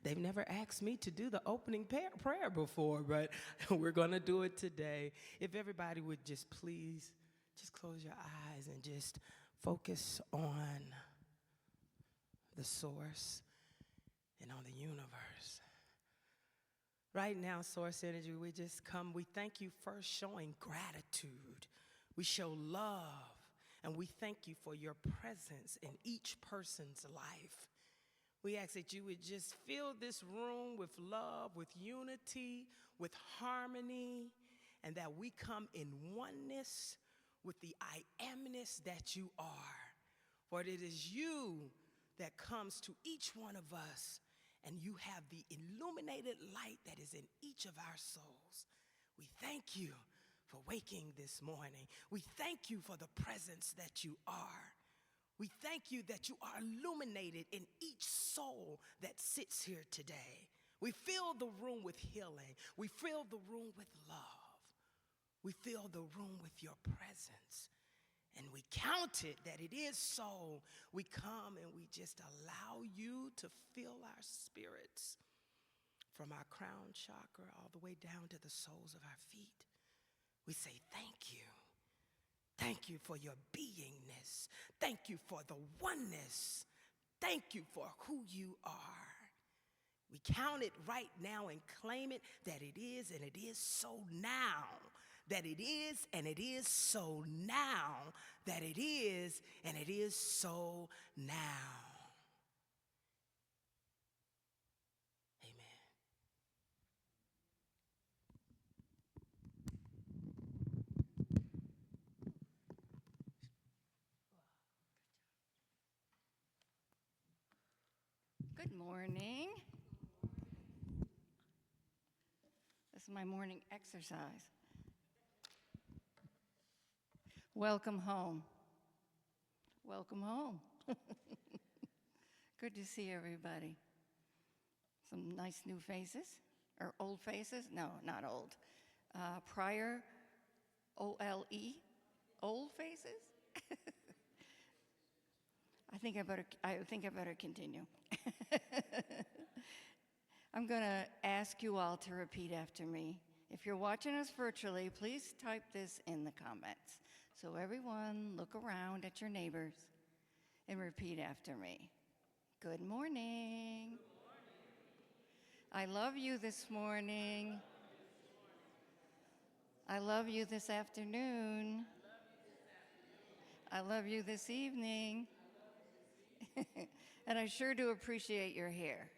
They've never asked me to do the opening prayer before, but we're going to do it today. If everybody would just please just close your eyes and just focus on the source and on the universe. Right now, Source Energy, we just come, we thank you first showing gratitude. We show love, and we thank you for your presence in each person's life. We ask that you would just fill this room with love, with unity, with harmony, and that we come in oneness with the I amness that you are. For it is you that comes to each one of us, and you have the illuminated light that is in each of our souls. We thank you for waking this morning. We thank you for the presence that you are. We thank you that you are illuminated in each soul that sits here today. We fill the room with healing. We fill the room with love. We fill the room with your presence. And we count it that it is so. We come and we just allow you to fill our spirits from our crown chakra all the way down to the soles of our feet. We say thank you. Thank you for your beingness. Thank you for the oneness. Thank you for who you are. We count it right now and claim it that it is and it is so now. That it is and it is so now. That it is and it is so now. Amen. Good morning. This is my morning exercise. Welcome home. Welcome home. Good to see everybody. Some nice new faces, or old faces? No, not old. Prior OLE, old faces? I think I better continue. I'm going to ask you all to repeat after me. If you're watching us virtually, please type this in the comments. So everyone, look around at your neighbors and repeat after me. Good morning. Good morning. I love you this morning. I love you this afternoon. I love you this evening. And I sure do appreciate your hair.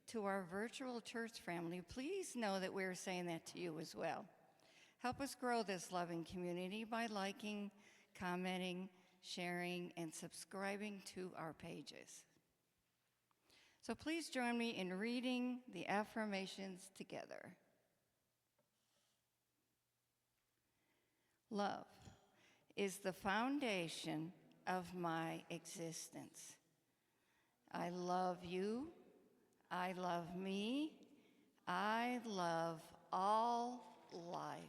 To our virtual church family, please know that we're saying that to you as well. Help us grow this loving community by liking, commenting, sharing, and subscribing to our pages. So please join me in reading the affirmations together. Love is the foundation of my existence. I love you. I love me. I love all life.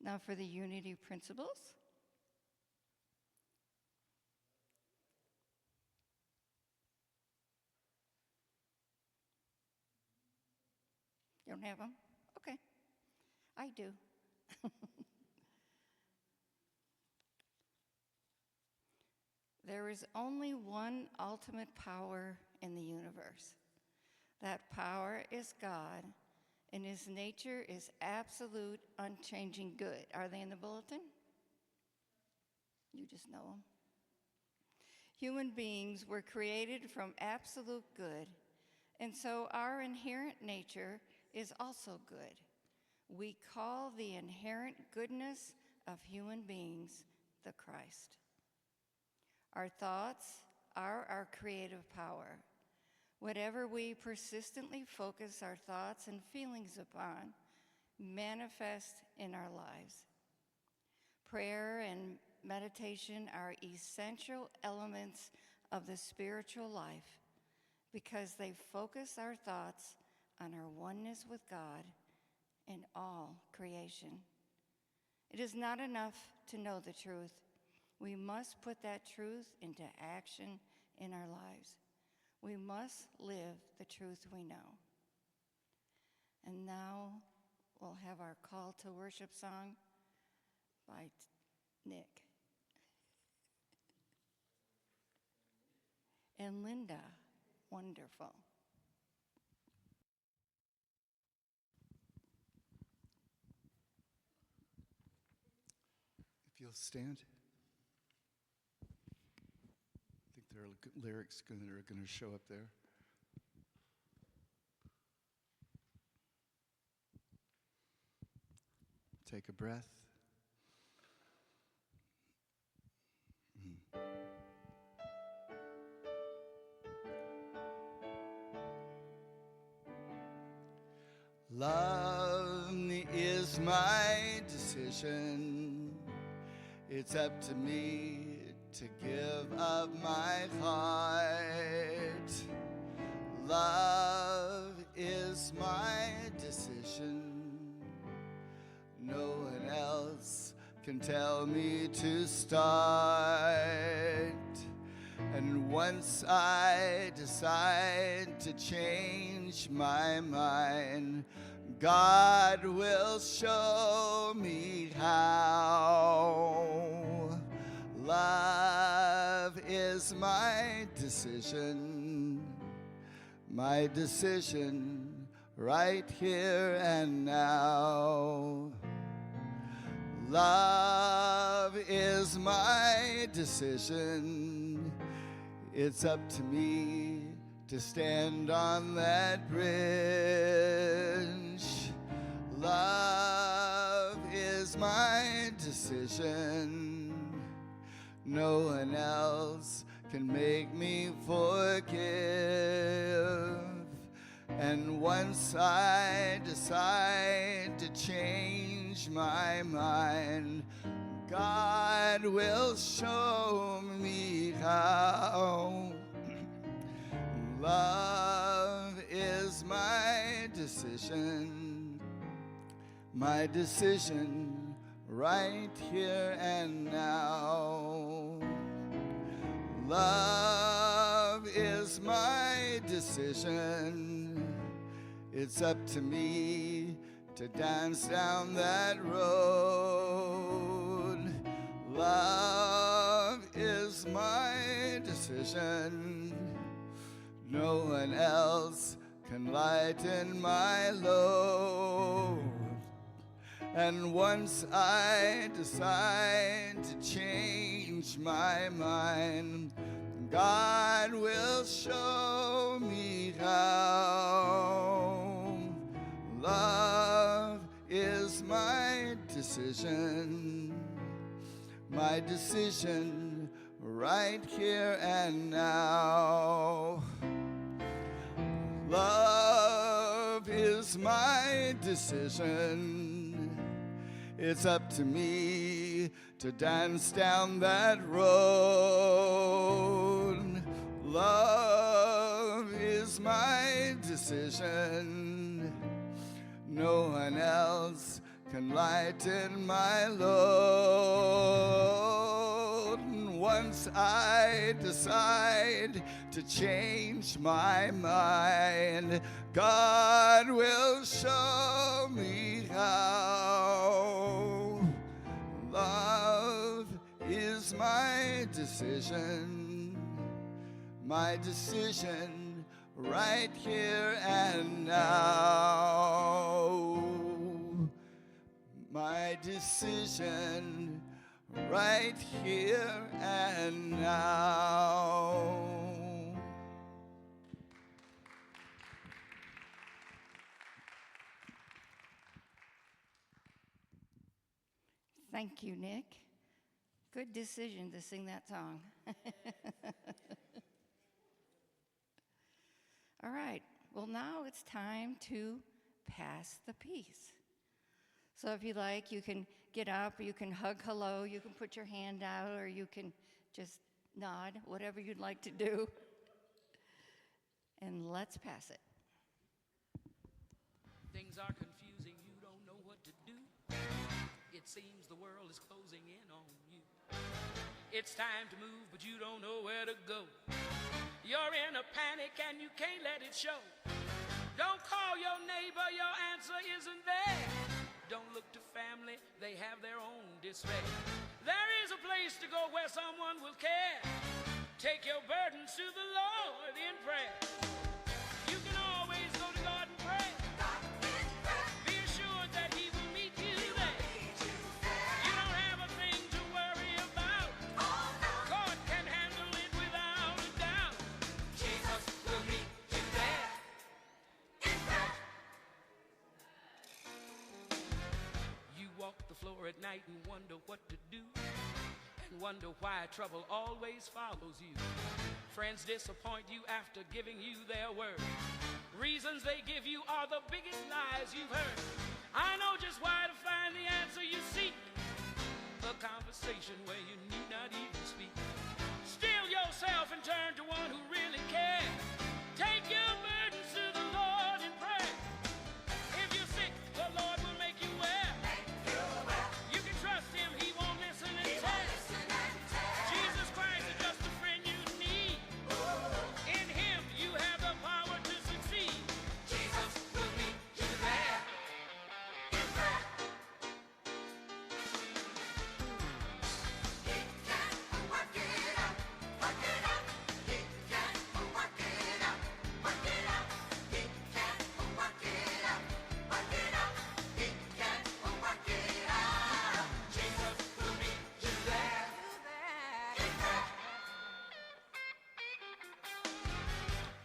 Now for the unity principles. You don't have them? Okay. I do. There is only one ultimate power in the universe. That power is God, and his nature is absolute, unchanging good. Are they in the bulletin? You just know them. Human beings were created from absolute good, and so our inherent nature is also good. We call the inherent goodness of human beings the Christ. Our thoughts are our creative power. Whatever we persistently focus our thoughts and feelings upon manifest in our lives. Prayer and meditation are essential elements of the spiritual life because they focus our thoughts on our oneness with God and all creation. It is not enough to know the truth. We must put that truth into action in our lives. We must live the truth we know. And now we'll have our call to worship song by Nick. And Linda, wonderful. If you'll stand. I think there are lyrics that are going to show up there. Take a breath. Love is my decision. It's up to me to give up my heart. Love is my decision. No one else can tell me to start. And once I decide to change my mind, God will show me how. Love is my decision right here and now. Love is my decision. It's up to me to stand on that bridge. Love is my decision. No one else can make me forgive. And once I decide to change my mind, God will show me how. Love is my decision right here and now. Love is my decision. It's up to me to dance down that road. Love is my decision. No one else can lighten my load. And once I decide to change my mind, God will show me how. Love is my decision right here and now. Love is my decision. It's up to me to dance down that road. Love is my decision. No one else can lighten my load. Once I decide to change my mind, God will show me how. Love is my decision right here and now. My decision right here and now. Thank you, Nick. Good decision to sing that song. All right, well, now it's time to pass the peace. So if you like, you can get up, you can hug hello, you can put your hand out, or you can just nod, whatever you'd like to do. And let's pass it. Things are confusing, you don't know what to do. It seems the world is closing in on you. It's time to move, but you don't know where to go. You're in a panic and you can't let it show. Don't call your neighbor, your answer isn't there. Don't look to family, they have their own despair. There is a place to go where someone will care. Take your burdens to the Lord in prayer. You can always go to God and pray. Be assured that He will meet you there. You don't have a thing to worry about. God can handle it without a doubt. Jesus will meet you there. You walk the floor at night and wonder what to do, and wonder why trouble always follows you. Friends disappoint you after giving you their word. Reasons they give you are the biggest lies you've heard. I know just why to find the answer you seek. A conversation where you need not even speak. Still yourself and turn to one who really cares. Take your burdens to the Lord in prayer. If you're sick, the Lord will make you well. You can trust Him, He won't listen and test. Jesus Christ is just the friend you need. In Him you have the power to succeed. Jesus will meet you there.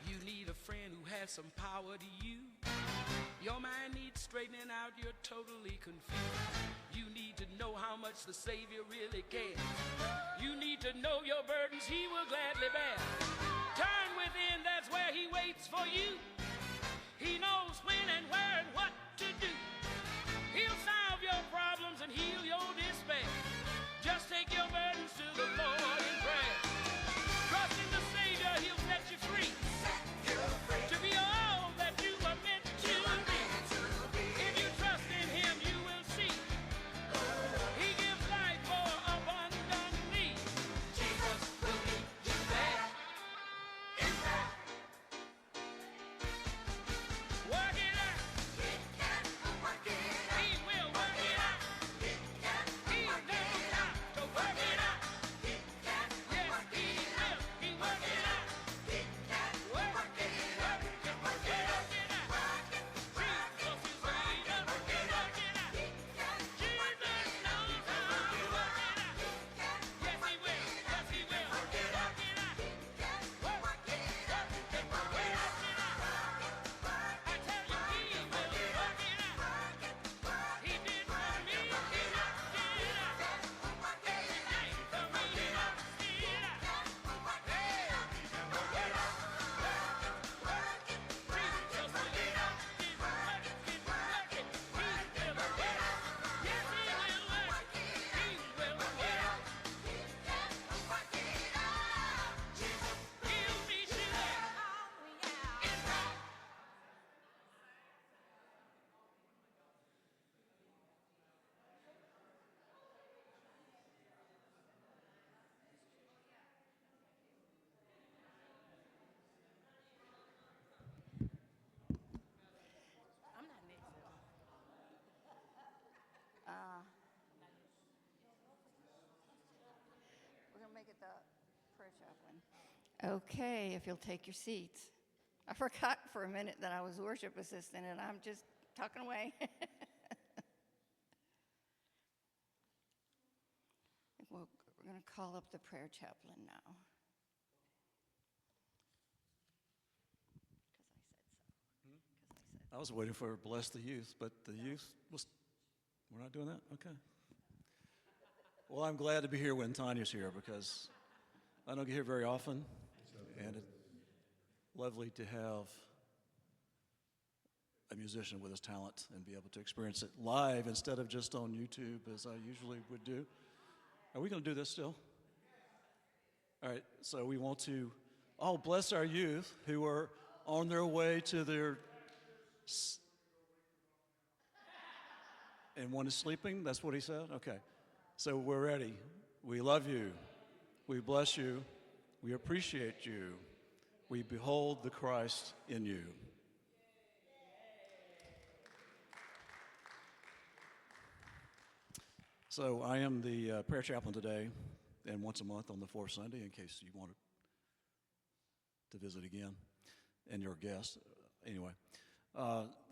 You need a friend who has some power to you. Your mind needs straightening out, you're totally confused. You need to know how much the Savior really cares. You need to know your burdens He will gladly bear. Turn within, that's where He waits for you. He knows when and where and what to do. He'll solve your problems and heal your despair. Just take your burdens to the Lord in prayer. Trust in the Savior, He'll set you free. To be all that you are meant to be. If you trust in Him, you will see. He gives life more abundantly. Jesus will meet you there. Work it out. He will work it out. He never stops to work it out. Yes, He will. He work it out. Work it out. I'm not next. We're going to make it the prayer chaplain. Okay, if you'll take your seats. I forgot for a minute that I was worship assistant, and I'm just talking away. We're going to call up the prayer chaplain now. I was waiting for bless the youth, but the youth was, we're not doing that? Okay. Well, I'm glad to be here when Tanya's here because I don't get here very often, and it's lovely to have a musician with his talent and be able to experience it live instead of just on YouTube as I usually would do. Are we going to do this still? All right, so we want to, bless our youth who are on their way to their And one is sleeping? That's what he said? Okay. So we're ready. We love you. We bless you. We appreciate you. We behold the Christ in you. So I am the prayer chaplain today, and once a month on the fourth Sunday, in case you wanted to visit again, and you're a guest. Anyway,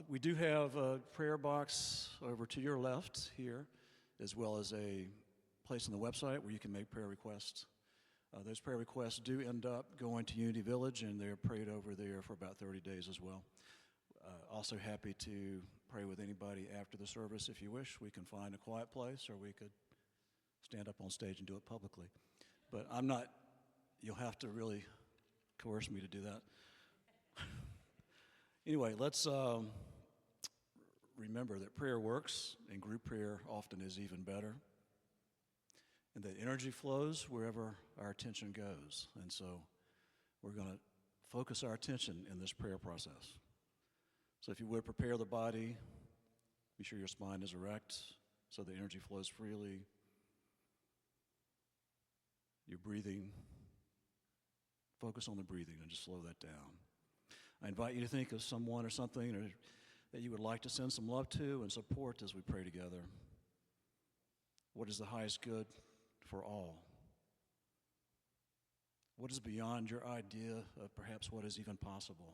we do have a prayer box over to your left here, as well as a place on the website where you can make prayer requests. Those prayer requests do end up going to Unity Village, and they're prayed over there for about 30 days as well. Also happy to pray with anybody after the service if you wish. We can find a quiet place, or we could stand up on stage and do it publicly. But I'm not, you'll have to really coerce me to do that. Anyway, let's remember that prayer works, and group prayer often is even better, and that energy flows wherever our attention goes. And so we're going to focus our attention in this prayer process. So if you would prepare the body, be sure your spine is erect so the energy flows freely. Your breathing, focus on the breathing and just slow that down. I invite you to think of someone or something that you would like to send some love to and support as we pray together. What is the highest good for all? What is beyond your idea of perhaps what is even possible?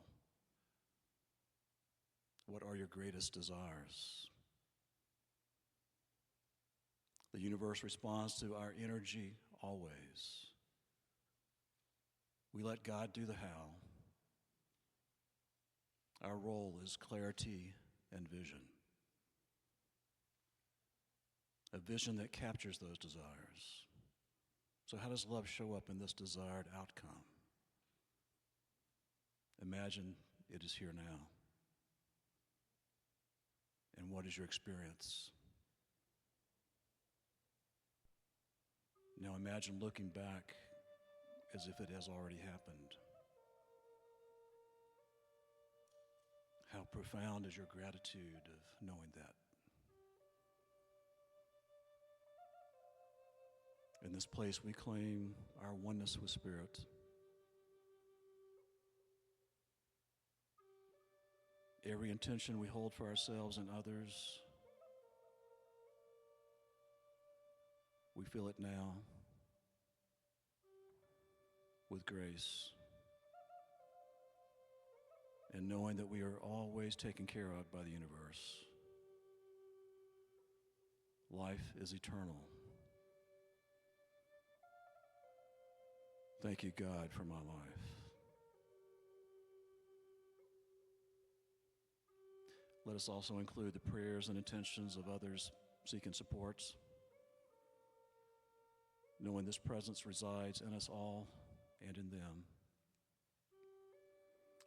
What are your greatest desires? The universe responds to our energy always. We let God do the how. Our role is clarity and vision. A vision that captures those desires. So how does love show up in this desired outcome? Imagine it is here now. And what is your experience? Now imagine looking back as if it has already happened. How profound is your gratitude of knowing that? In this place, we claim our oneness with Spirit. Every intention we hold for ourselves and others, we feel it now with grace, and knowing that we are always taken care of by the universe. Life is eternal. Thank you, God, for my life. Let us also include the prayers and intentions of others seeking supports, knowing this presence resides in us all and in them.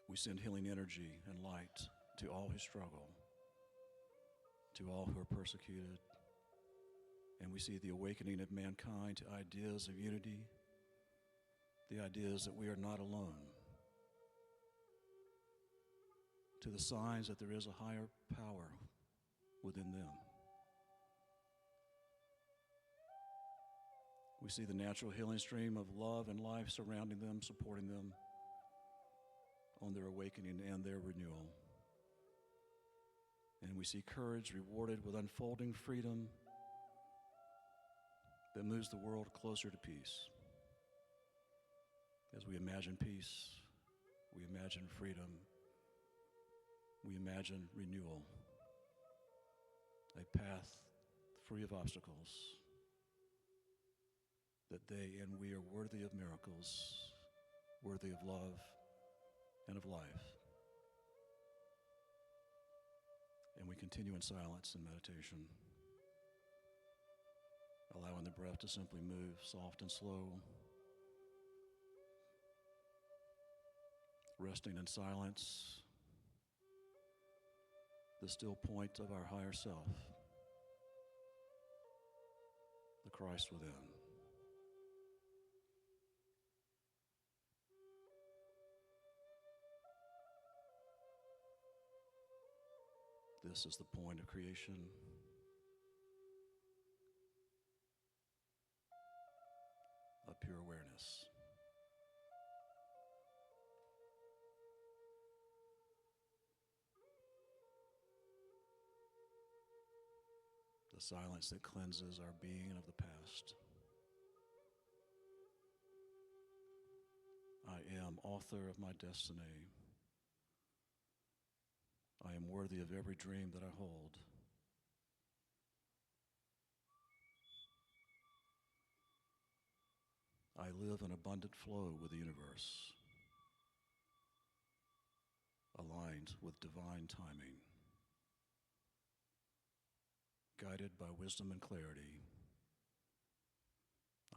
We send healing energy and light to all who struggle, to all who are persecuted, and we see the awakening of mankind to ideas of unity, the ideas that we are not alone, to the signs that there is a higher power within them. We see the natural healing stream of love and life surrounding them, supporting them on their awakening and their renewal. And we see courage rewarded with unfolding freedom that moves the world closer to peace. As we imagine peace, we imagine freedom, we imagine renewal, a path free of obstacles, that they and we are worthy of miracles, worthy of love and of life. And we continue in silence and meditation, allowing the breath to simply move soft and slow, resting in silence, the still point of our higher self, the Christ within. This is the point of creation, your awareness. The silence that cleanses our being of the past. I am author of my destiny. I am worthy of every dream that I hold. I live in abundant flow with the universe, aligned with divine timing, guided by wisdom and clarity.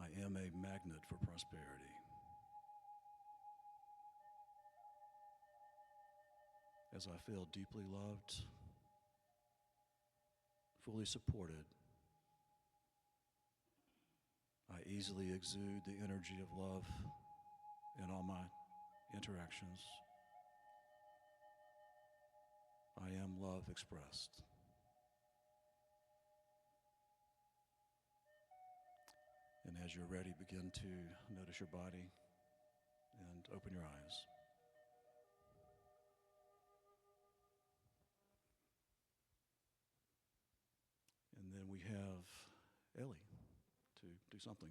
I am a magnet for prosperity. As I feel deeply loved, fully supported, I easily exude the energy of love in all my interactions. I am love expressed. And as you're ready, begin to notice your body and open your eyes. And then we have Ellie to do something.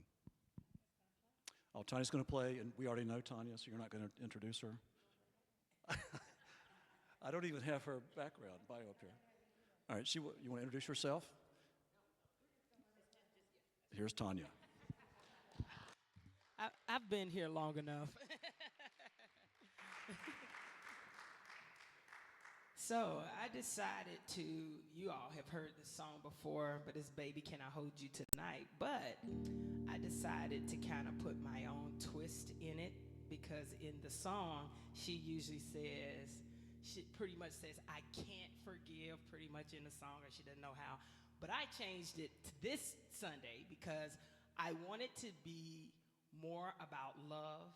Oh, Tanya's going to play, and we already know Tanya, so you're not going to introduce her? I don't even have her background bio up here. All right, you want to introduce yourself? Here's Tanya. I've been here long enough. So I decided to, you all have heard this song before, but it's Baby Can I Hold You Tonight. But I decided to kind of put my own twist in it, because in the song, she usually says, she pretty much says, I can't forgive pretty much in the song, or she doesn't know how. But I changed it to this Sunday because I wanted to be more about love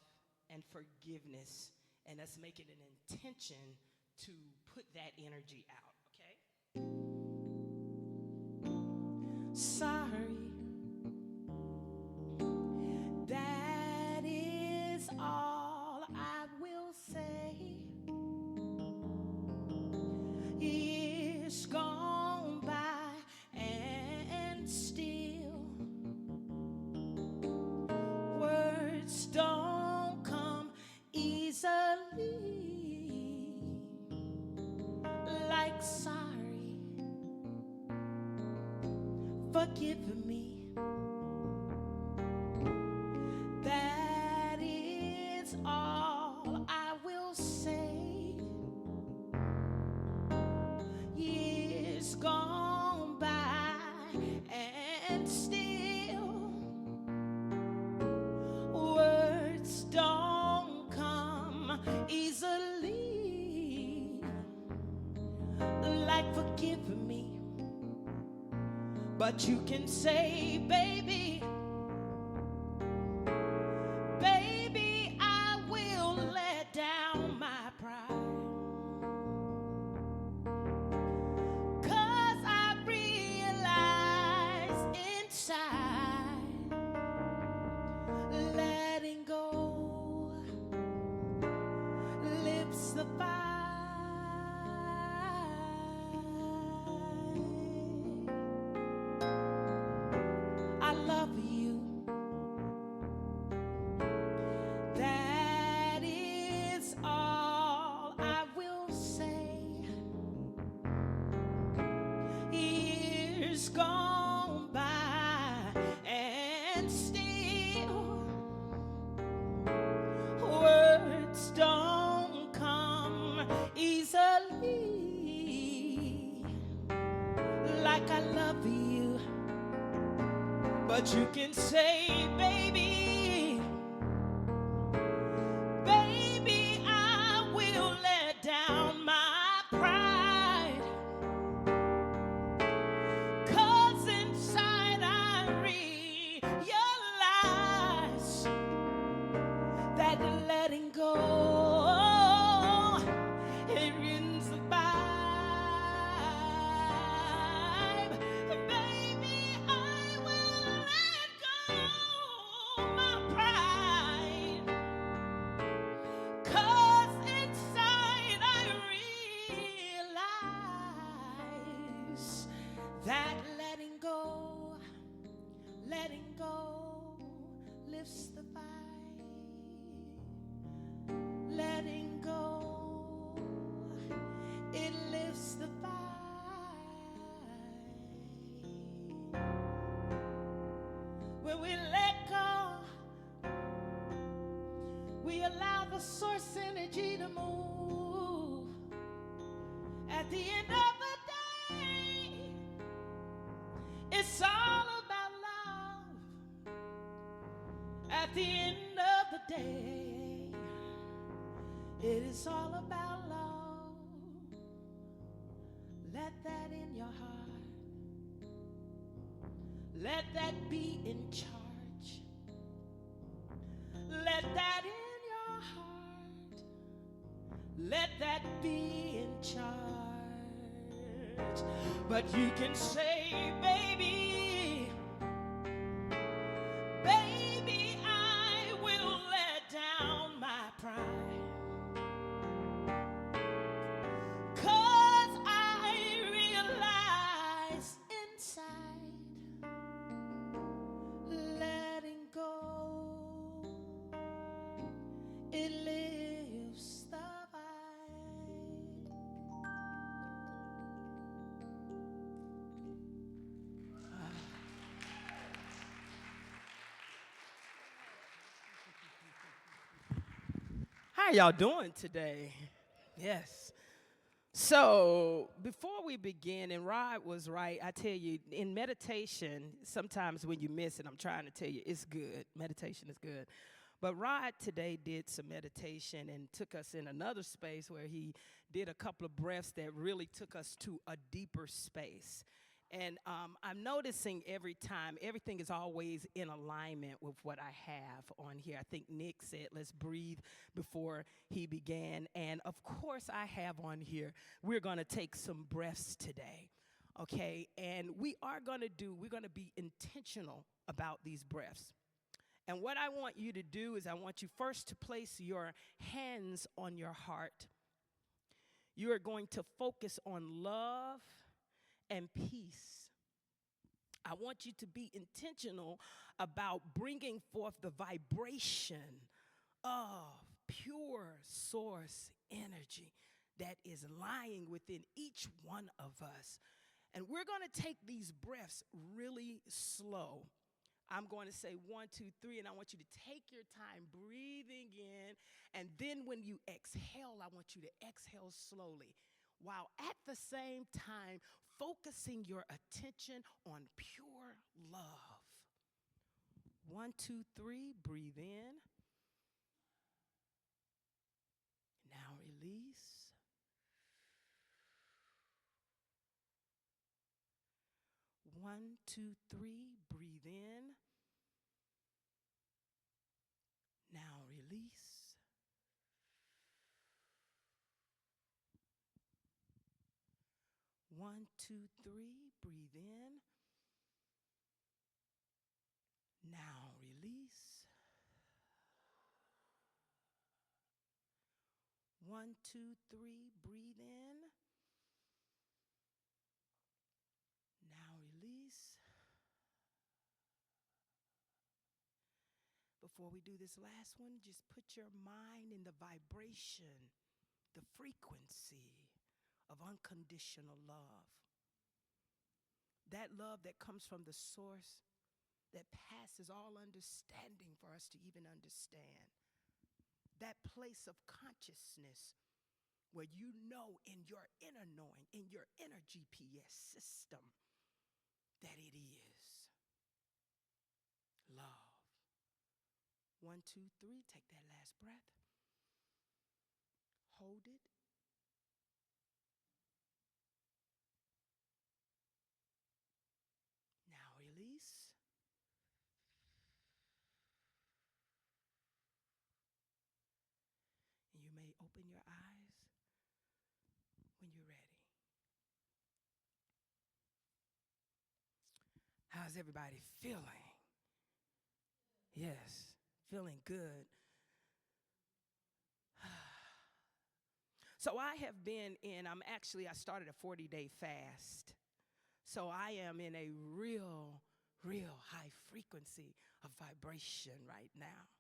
and forgiveness, and us making an intention to put that energy out, okay? Sorry, that is all I will say. Years gone by and still words don't come easily. Like sorry, forgive me. That is all I will say. Years gone by and still words don't come easily. Like forgive me, but you can say, baby, baby, I will let down my pride, 'cause I realize inside, letting go lips the fire. I love you. That is all I will say. Years gone by and still words don't come easily. Like I love you, but you can say, baby, baby, I will let down my pride, 'cause inside I realize that letting go, it ruins the vibe. Baby, I will let go my that letting go lifts the fight. Letting go, it lifts the fight. When we let go, we allow the source energy to move. At the end of the day, it's all about love. At the end of the day, it is all about love. Let that in your heart. Let that be in charge. Let that in your heart. Let that be in charge. But you can say, baby, baby, I will let down my pride. 'Cause I realize inside, letting go, it lives the fight. How y'all doing today? Yes. So before we begin, and Rod was right, I tell you, in meditation, sometimes when you miss it, I'm trying to tell you, it's good. Meditation is good. But Rod today did some meditation and took us in another space where he did a couple of breaths that really took us to a deeper space. And I'm noticing every time, everything is always in alignment with what I have on here. I think Nick said, let's breathe before he began. And of course, I have on here, we're going to take some breaths today, okay? And we're going to be intentional about these breaths. And what I want you to do is I want you first to place your hands on your heart. You are going to focus on love and peace. I want you to be intentional about bringing forth the vibration of pure source energy that is lying within each one of us. And we're going to take these breaths really slow. I'm going to say 1, 2, 3, and I want you to take your time breathing in. And then when you exhale, I want you to exhale slowly, while at the same time focusing your attention on pure love. 1, 2, 3, breathe in. Now release. 1, 2, 3, breathe in. Now release. 1, 2, 3, breathe in. Now release. 1, 2, 3, breathe in. Now release. Before we do this last one, just put your mind in the vibration, the frequency of unconditional love. That love that comes from the source that passes all understanding for us to even understand. That place of consciousness where you know in your inner knowing, in your inner GPS system, that it is love. 1, 2, 3, take that last breath. Hold it. Now release. And you may open your eyes when you're ready. How's everybody feeling? Yes, feeling good. So I have been I started a 40-day fast. So I am in a real high frequency of vibration right now.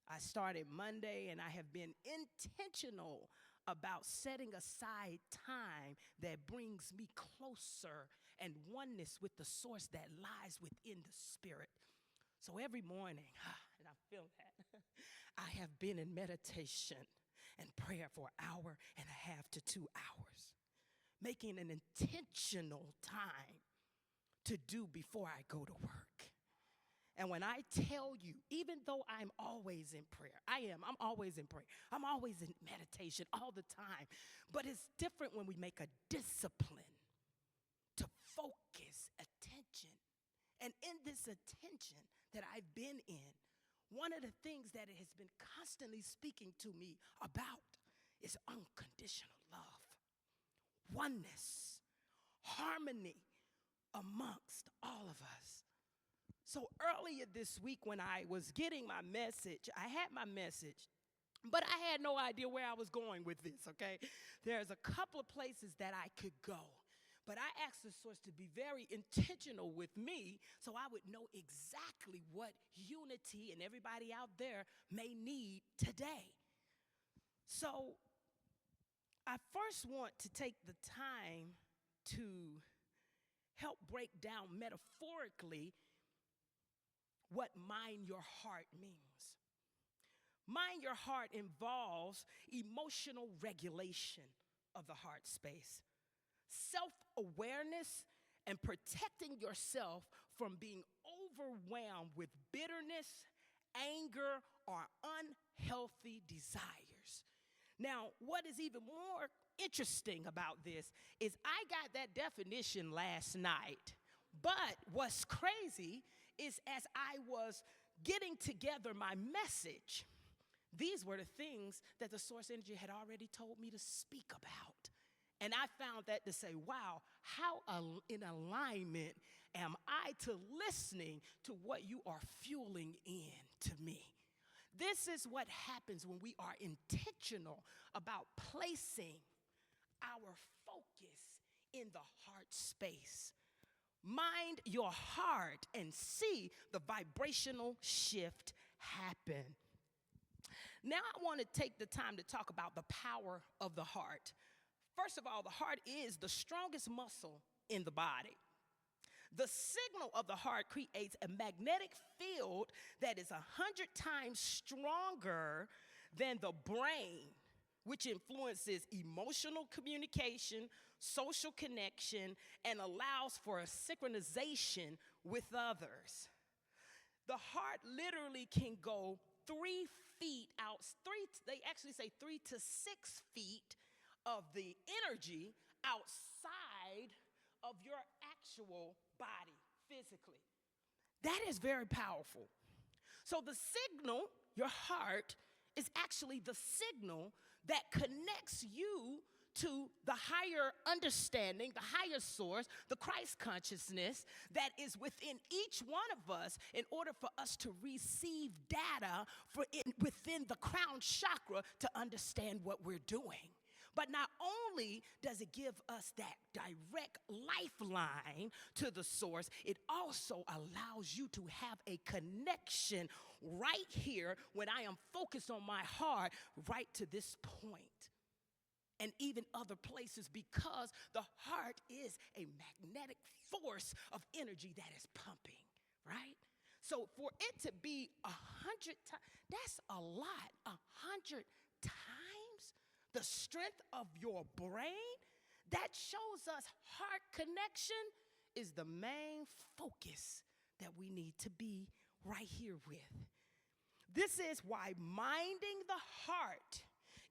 I started Monday, and I have been intentional about setting aside time that brings me closer and oneness with the source that lies within the spirit. So every morning, and I feel that, I have been in meditation and prayer for an hour and a half to 2 hours, making an intentional time to do before I go to work. And when I tell you, even though I'm always in prayer, I'm always in prayer. I'm always in meditation all the time. But it's different when we make a discipline to focus attention. And in this attention that I've been in, one of the things that it has been constantly speaking to me about is unconditional love, oneness, harmony amongst all of us. So earlier this week when I was getting my message, I had my message, but I had no idea where I was going with this, okay? There's a couple of places that I could go, but I asked the source to be very intentional with me so I would know exactly what unity and everybody out there may need today. So I first want to take the time to help break down metaphorically what mind your heart means. Mind your heart involves emotional regulation of the heart space, self-awareness, and protecting yourself from being overwhelmed with bitterness, anger, or unhealthy desires. Now, what is even more interesting about this is I got that definition last night. But what's crazy is as I was getting together my message, these were the things that the source energy had already told me to speak about. And I found that to say, wow, how in alignment am I to listening to what you are fueling in to me? This is what happens when we are intentional about placing our focus in the heart space. Mind your heart and see the vibrational shift happen. Now I want to take the time to talk about the power of the heart. First of all, the heart is the strongest muscle in the body. The signal of the heart creates a magnetic field that is 100 times stronger than the brain, which influences emotional communication, social connection, and allows for a synchronization with others. The heart literally can go 3 feet out, they actually say 3 to 6 feet of the energy outside of your actual body physically. That is very powerful. So the signal, your heart, is actually the signal that connects you to the higher understanding, the higher source, the Christ consciousness that is within each one of us in order for us to receive data within the crown chakra to understand what we're doing. But not only does it give us that direct lifeline to the source, it also allows you to have a connection right here when I am focused on my heart right to this point. And even other places, because the heart is a magnetic force of energy that is pumping, right? So for it to be 100 times, that's a lot, 100 times the strength of your brain, that shows us heart connection is the main focus that we need to be right here with. This is why minding the heart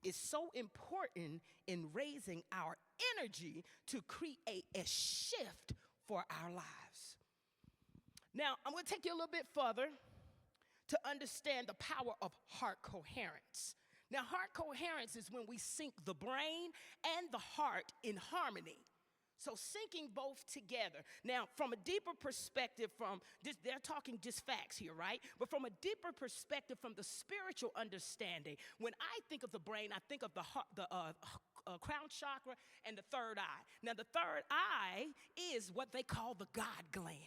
is so important in raising our energy to create a shift for our lives. Now, I'm going to take you a little bit further to understand the power of heart coherence. Now, heart coherence is when we sync the brain and the heart in harmony. So syncing both together. Now, from a deeper perspective, they're talking just facts here, right? But from a deeper perspective, from the spiritual understanding, when I think of the brain, I think of the heart, crown chakra and the third eye. Now, the third eye is what they call the God gland.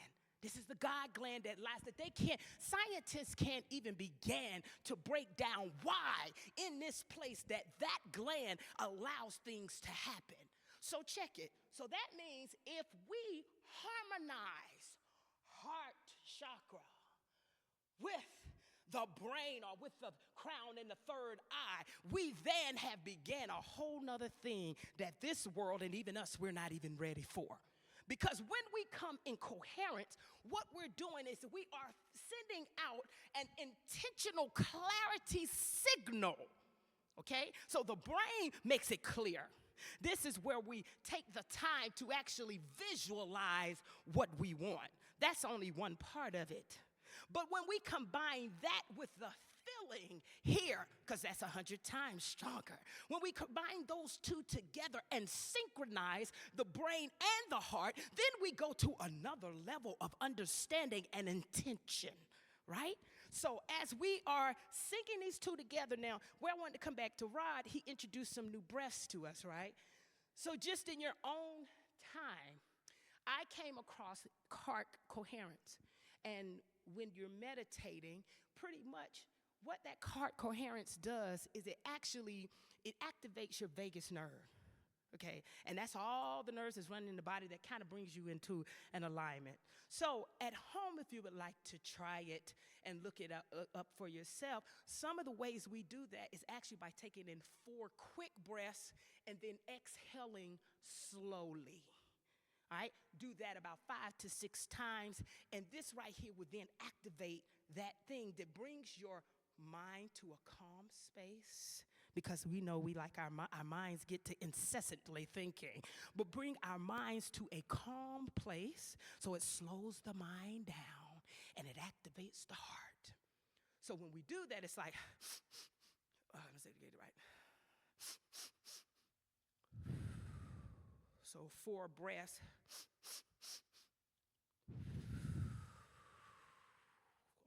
This is the God gland that lies, that scientists can't even begin to break down why in this place that gland allows things to happen. So check it. So that means if we harmonize heart chakra with the brain or with the crown and the third eye, we then have began a whole nother thing that this world and even us, we're not even ready for. Because when we come in coherence, what we're doing is we are sending out an intentional clarity signal, okay? So the brain makes it clear. This is where we take the time to actually visualize what we want. That's only one part of it. But when we combine that with the feeling here, because that's 100 times stronger, when we combine those two together and synchronize the brain and the heart, then we go to another level of understanding and intention, right? So as we are syncing these two together now, where I wanted to come back to Rod, he introduced some new breaths to us, right? So just in your own time, I came across heart coherence. And when you're meditating, pretty much what that heart coherence does is it activates your vagus nerve, okay? And that's all the nerves that's running in the body that kind of brings you into an alignment. So at home, if you would like to try it and look it up for yourself, some of the ways we do that is actually by taking in 4 quick breaths and then exhaling slowly. All right, do that about 5 to 6 times, and this right here would then activate that thing that brings your mind to a calm space, because we know we like our minds get to incessantly thinking, but bring our minds to a calm place so it slows the mind down and it activates the heart. So when we do that, it's like, let me say it right. So 4 breaths.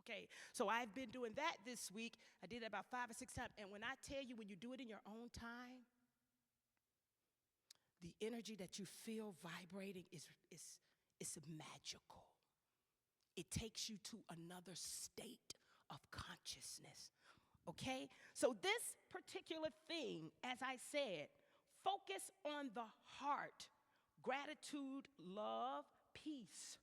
Okay, so I've been doing that this week. I did it about 5 or 6 times. And when I tell you, when you do it in your own time, the energy that you feel vibrating is magical. It takes you to another state of consciousness. Okay? So this particular thing, as I said, focus on the heart, gratitude, love, peace,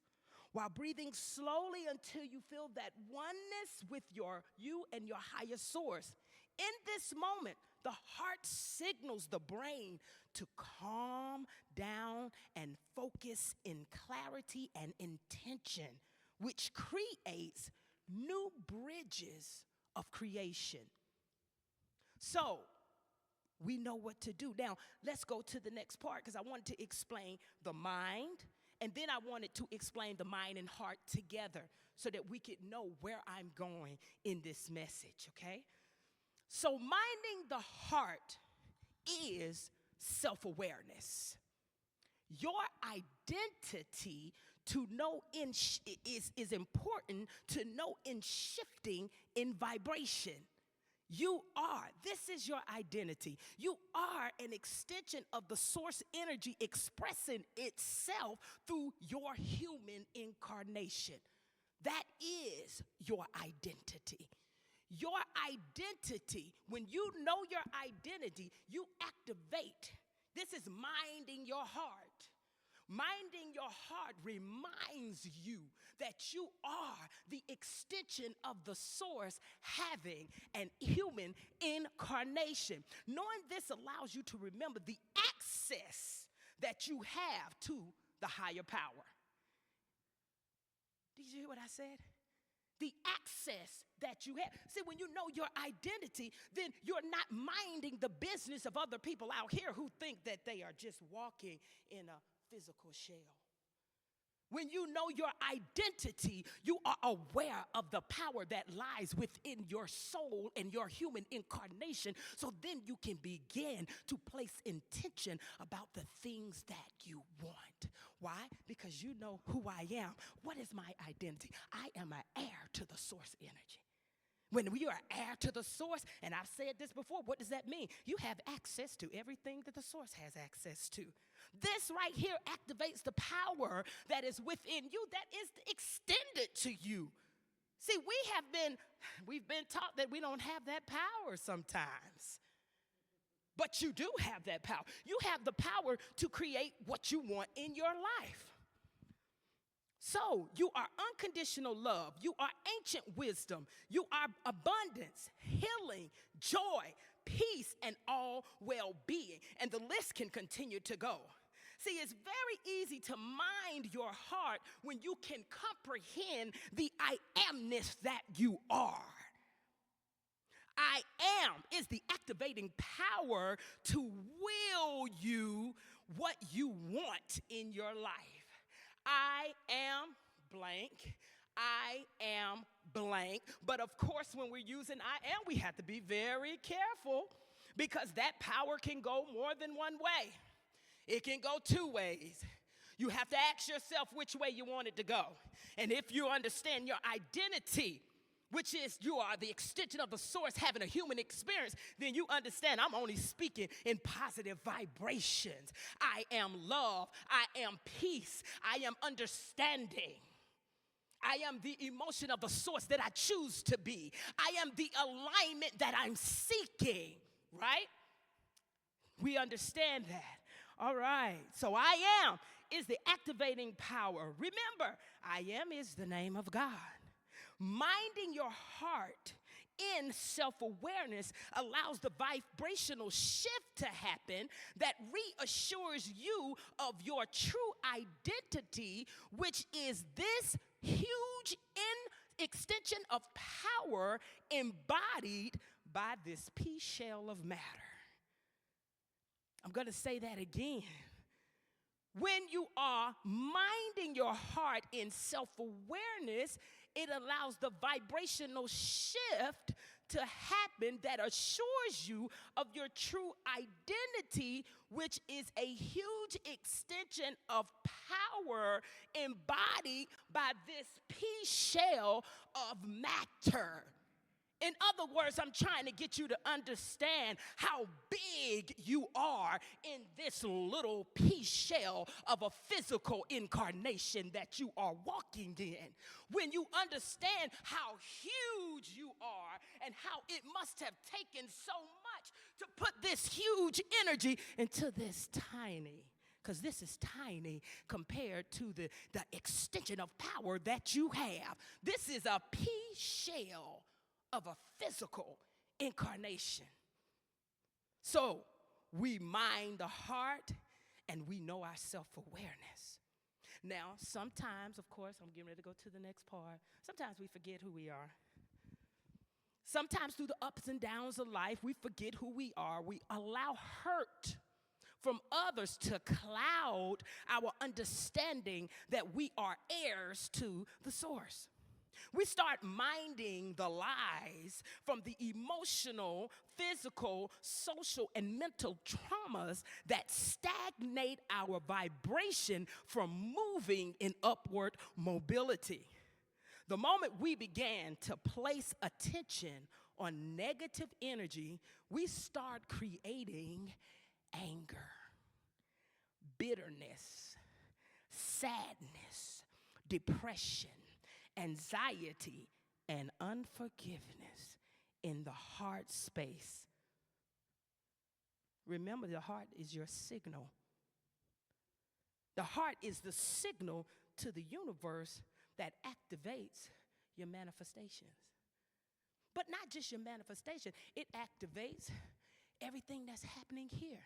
while breathing slowly until you feel that oneness with you and your higher source. In this moment, the heart signals the brain to calm down and focus in clarity and intention, which creates new bridges of creation. So, we know what to do. Now, let's go to the next part, because I wanted to explain the mind, and then I wanted to explain the mind and heart together so that we could know where I'm going in this message, okay? So minding the heart is self-awareness. Your identity to know is important to know in shifting in vibration. This is your identity. You are an extension of the source energy expressing itself through your human incarnation. That is your identity. Your identity, when you know your identity, you activate. This is minding your heart. Minding your heart reminds you that you are the extension of the source having an human incarnation. Knowing this allows you to remember the access that you have to the higher power. Did you hear what I said? The access that you have. See, when you know your identity, then you're not minding the business of other people out here who think that they are just walking in a physical shell. When you know your identity, you are aware of the power that lies within your soul and your human incarnation. So then you can begin to place intention about the things that you want. Why? Because you know who I am. What is my identity? I am an heir to the source energy. When we are heir to the source, and I've said this before, what does that mean? You have access to everything that the source has access to. This right here activates the power that is within you that is extended to you. See, we've been taught that we don't have that power sometimes. But you do have that power. You have the power to create what you want in your life. So you are unconditional love. You are ancient wisdom. You are abundance, healing, joy, peace, and all well-being. And the list can continue to go. See, it's very easy to mind your heart when you can comprehend the I amness that you are. I am is the activating power to will you what you want in your life. I am blank. I am blank. But of course, when we're using I am, we have to be very careful because that power can go more than one way. It can go two ways. You have to ask yourself which way you want it to go. And if you understand your identity, which is you are the extension of the source having a human experience, then you understand I'm only speaking in positive vibrations. I am love. I am peace. I am understanding. I am the emotion of the source that I choose to be. I am the alignment that I'm seeking, right? We understand that. All right. So I am is the activating power. Remember, I am is the name of God. Minding your heart in self-awareness allows the vibrational shift to happen that reassures you of your true identity, which is this huge extension of power embodied by this pea shell of matter. I'm going to say that again. When you are minding your heart in self-awareness, it allows the vibrational shift to happen that assures you of your true identity, which is a huge extension of power embodied by this pea shell of matter. In other words, I'm trying to get you to understand how big you are in this little pea shell of a physical incarnation that you are walking in. When you understand how huge you are and how it must have taken so much to put this huge energy into this tiny, because this is tiny compared to the extension of power that you have. This is a pea shell of a physical incarnation. So we mind the heart and we know our self-awareness. Now, sometimes, of course, I'm getting ready to go to the next part. Sometimes we forget who we are. Sometimes through the ups and downs of life, we forget who we are. We allow hurt from others to cloud our understanding that we are heirs to the source. We start minding the lies from the emotional, physical, social, and mental traumas that stagnate our vibration from moving in upward mobility. The moment we began to place attention on negative energy, we start creating anger, bitterness, sadness, depression, anxiety, and unforgiveness in the heart space. Remember, the heart is your signal. The heart is the signal to the universe that activates your manifestations. But not just your manifestation, it activates everything that's happening here.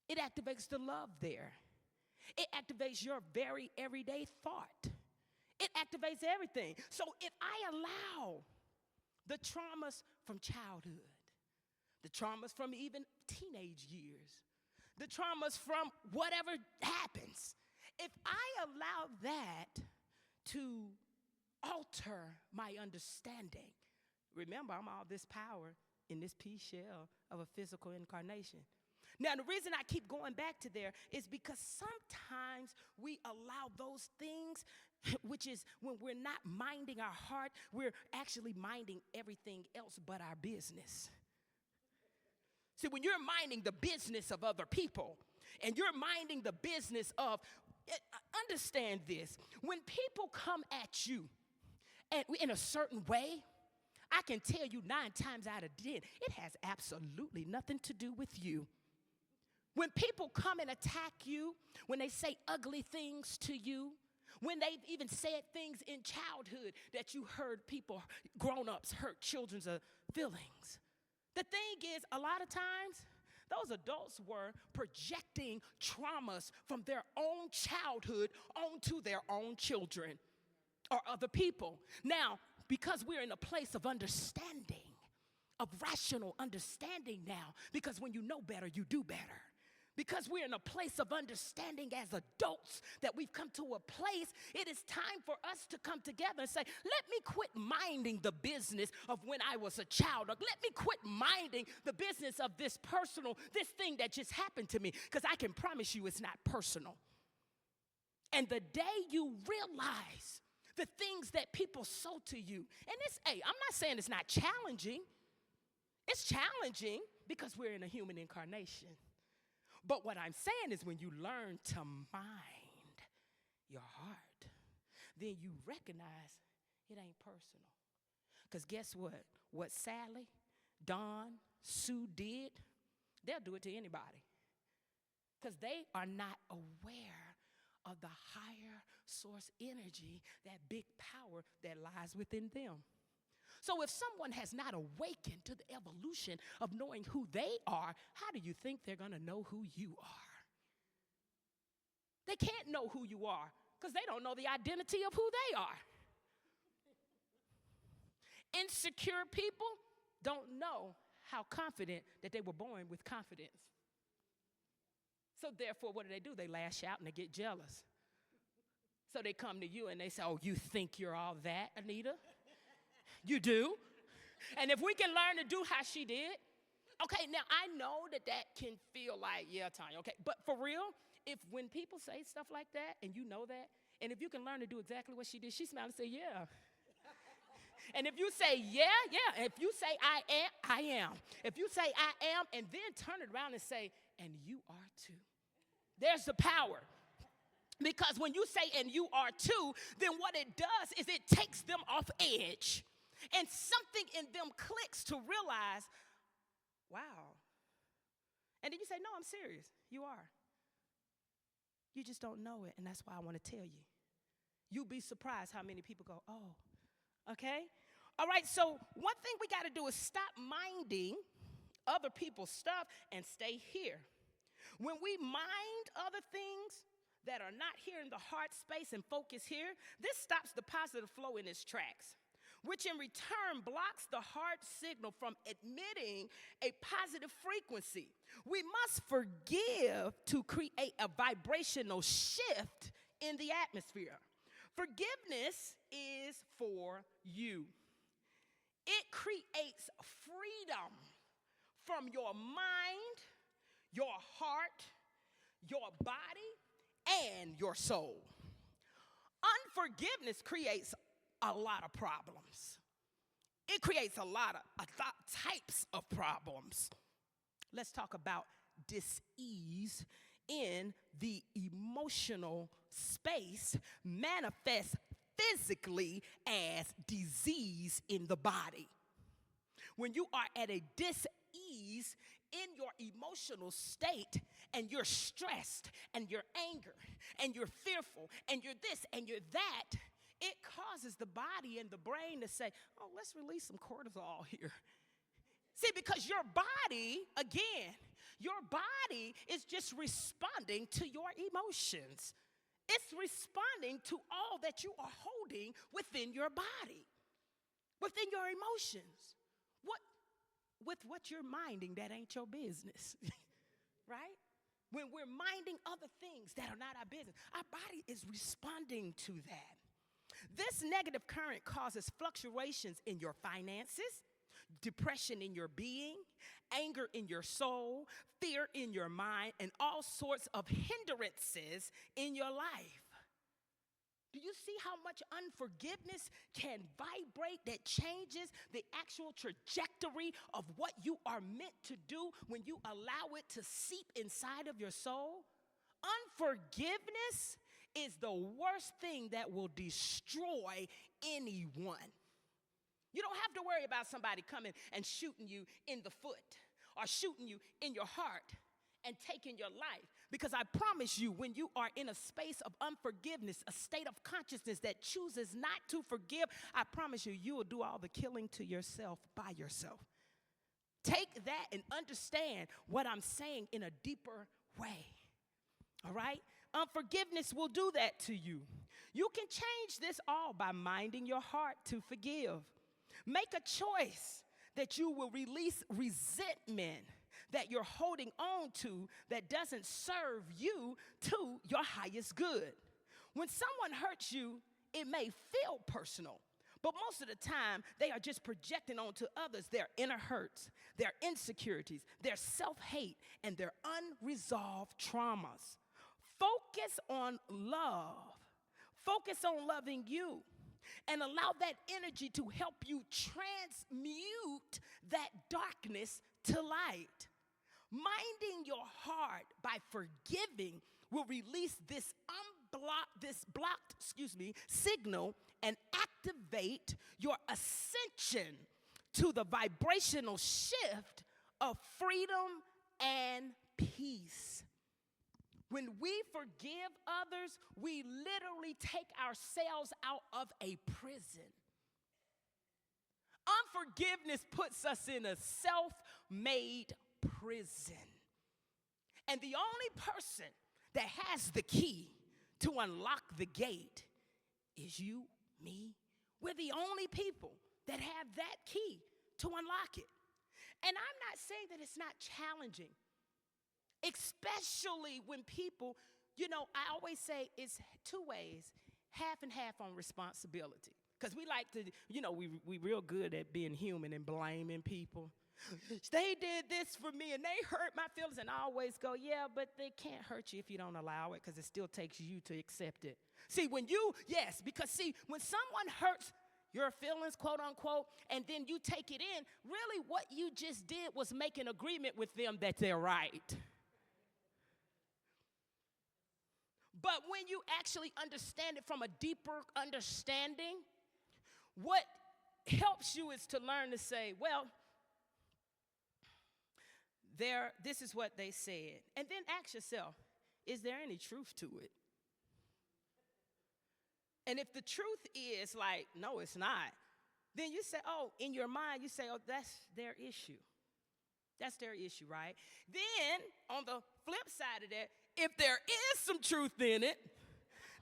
It activates the love there. It activates your very everyday thought. It activates everything. So if I allow the traumas from childhood, the traumas from even teenage years, the traumas from whatever happens, if I allow that to alter my understanding, remember, I'm all this power in this pea shell of a physical incarnation. Now, the reason I keep going back to there is because sometimes we allow those things which is when we're not minding our heart, we're actually minding everything else but our business. See, when you're minding the business of other people and you're minding the business of, understand this, when people come at you and in a certain way, I can tell you 9 times out of 10, it has absolutely nothing to do with you. When people come and attack you, when they say ugly things to you, when they've even said things in childhood that you heard people, grown-ups, hurt children's feelings. The thing is, a lot of times, those adults were projecting traumas from their own childhood onto their own children or other people. Now, because we're in a place of understanding, of rational understanding now, because when you know better, you do better. Because we're in a place of understanding as adults, that we've come to a place, it is time for us to come together and say, let me quit minding the business of when I was a child. Or let me quit minding the business of this thing that just happened to me. Because I can promise you it's not personal. And the day you realize the things that people sow to you, and I'm not saying it's not challenging. It's challenging because we're in a human incarnation. But what I'm saying is when you learn to mind your heart, then you recognize it ain't personal. Because guess what? What Sally, Dawn, Sue did, they'll do it to anybody. Because they are not aware of the higher source energy, that big power that lies within them. So if someone has not awakened to the evolution of knowing who they are, how do you think they're going to know who you are? They can't know who you are because they don't know the identity of who they are. Insecure people don't know how confident that they were born with confidence. So therefore, what do? They lash out and they get jealous. So they come to you and they say, oh, you think you're all that, Anita? You do. And if we can learn to do how she did, okay, now I know that can feel like, yeah, Tanya, okay. But for real, when people say stuff like that and you know that, and if you can learn to do exactly what she did, she smiled and say, yeah. And if you say, yeah. If you say, I am. If you say, I am, and then turn it around and say, and you are too. There's the power. Because when you say, and you are too, then what it does is it takes them off edge. And something in them clicks to realize, wow. And then you say, no, I'm serious. You are. You just don't know it, and that's why I want to tell you. You'll be surprised how many people go, oh, okay? All right, so one thing we got to do is stop minding other people's stuff and stay here. When we mind other things that are not here in the heart space and focus here, this stops the positive flow in its tracks, which in return blocks the heart signal from emitting a positive frequency. We must forgive to create a vibrational shift in the atmosphere. Forgiveness is for you. It creates freedom from your mind, your heart, your body, and your soul. Unforgiveness creates a lot of problems. It creates a lot of types of problems. Let's talk about dis-ease in the emotional space manifests physically as disease in the body. When you are at a dis-ease in your emotional state and you're stressed and you're angry and you're fearful and you're this and you're that, it causes the body and the brain to say, oh, let's release some cortisol here. See, because your body, again, your body is just responding to your emotions. It's responding to all that you are holding within your body, within your emotions. With what you're minding, that ain't your business, right? When we're minding other things that are not our business, our body is responding to that. This negative current causes fluctuations in your finances, depression in your being, anger in your soul, fear in your mind, and all sorts of hindrances in your life. Do you see how much unforgiveness can vibrate that changes the actual trajectory of what you are meant to do when you allow it to seep inside of your soul? Unforgiveness is the worst thing that will destroy anyone. You don't have to worry about somebody coming and shooting you in the foot or shooting you in your heart and taking your life. Because I promise you, when you are in a space of unforgiveness, a state of consciousness that chooses not to forgive, I promise you, you will do all the killing to yourself by yourself. Take that and understand what I'm saying in a deeper way. All right? Unforgiveness will do that to you. You can change this all by minding your heart to forgive. Make a choice that you will release resentment that you're holding on to that doesn't serve you to your highest good. When someone hurts you, it may feel personal, but most of the time, they are just projecting onto others their inner hurts, their insecurities, their self-hate, and their unresolved traumas. Focus on love. Focus on loving you. And allow that energy to help you transmute that darkness to light. Minding your heart by forgiving will release this blocked signal and activate your ascension to the vibrational shift of freedom and peace. When we forgive others, we literally take ourselves out of a prison. Unforgiveness puts us in a self-made prison. And the only person that has the key to unlock the gate is you, me. We're the only people that have that key to unlock it. And I'm not saying that it's not challenging, especially when people, I always say it's two ways, half and half on responsibility. Because we like to, we real good at being human and blaming people. They did this for me and they hurt my feelings, and I always go, yeah, but they can't hurt you if you don't allow it, because it still takes you to accept it. See, when someone hurts your feelings, quote unquote, and then you take it in, really what you just did was make an agreement with them that they're right. But when you actually understand it from a deeper understanding, what helps you is to learn to say, well, this is what they said. And then ask yourself, is there any truth to it? And if the truth is like, no, it's not, then you say, in your mind, you say, that's their issue. That's their issue, right? Then, on the flip side of that, if there is some truth in it,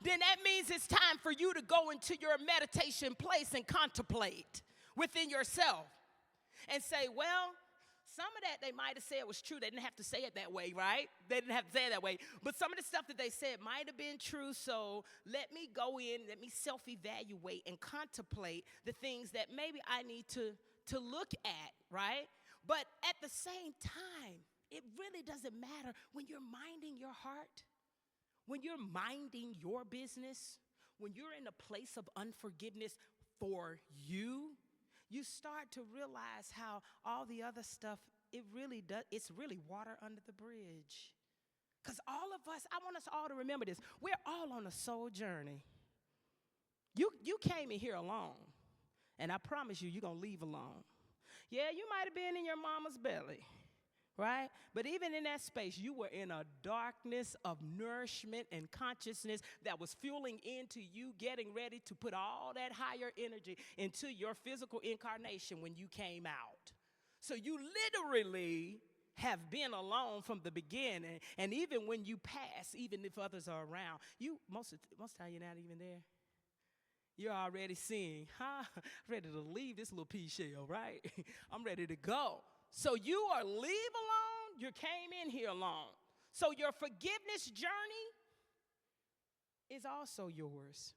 then that means it's time for you to go into your meditation place and contemplate within yourself and say, well, some of that they might have said was true. They didn't have to say it that way, right? They didn't have to say it that way. But some of the stuff that they said might have been true, so let me go in, let me self-evaluate and contemplate the things that maybe I need to look at, right? But at the same time, it really doesn't matter when you're minding your heart, when you're minding your business, when you're in a place of unforgiveness for you, you start to realize how all the other stuff, it's really water under the bridge. Because all of us, I want us all to remember this, we're all on a soul journey. You came in here alone, and I promise you're going to leave alone. Yeah, you might have been in your mama's belly, right? But even in that space, you were in a darkness of nourishment and consciousness that was fueling into you getting ready to put all that higher energy into your physical incarnation when you came out. So you literally have been alone from the beginning, and even when you pass, even if others are around, most of the time you're not even there. You're already seeing, ready to leave this little pea shell, right? I'm ready to go. So you are leave alone, you came in here alone. So your forgiveness journey is also yours.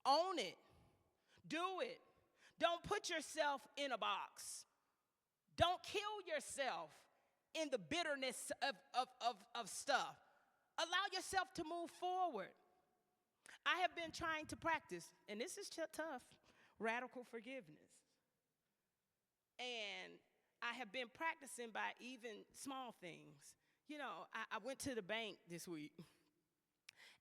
Own it. Do it. Don't put yourself in a box. Don't kill yourself in the bitterness of stuff. Allow yourself to move forward. I have been trying to practice, and this is tough, radical forgiveness. And I have been practicing by even small things. You know, I went to the bank this week,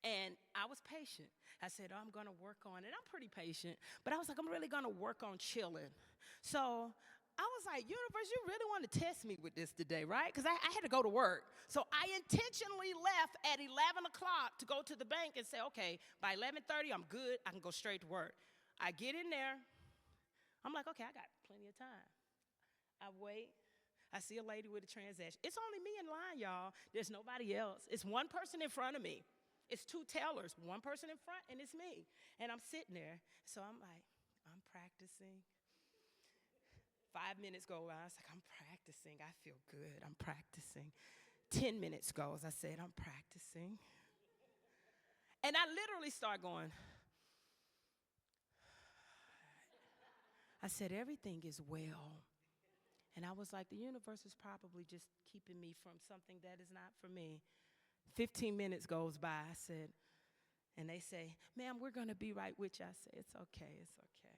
and I was patient. I said, I'm going to work on it. I'm pretty patient, but I was like, I'm really going to work on chilling. So I was like, universe, you really want to test me with this today, right? Because I had to go to work. So I intentionally left at 11 o'clock to go to the bank and say, okay, by 11:30, I'm good. I can go straight to work. I get in there. I'm like, okay, I got plenty of time. I wait. I see a lady with a transaction. It's only me in line, y'all. There's nobody else. It's one person in front of me. It's two tellers, one person in front, and it's me. And I'm sitting there. So I'm like, I'm practicing. 5 minutes go by. I was like, I'm practicing. I feel good. I'm practicing. 10 minutes goes. I said, I'm practicing. And I literally start going. I said, everything is well. And I was like, the universe is probably just keeping me from something that is not for me. 15 minutes goes by. I said, and they say, ma'am, we're going to be right with you. I say, it's okay, it's okay.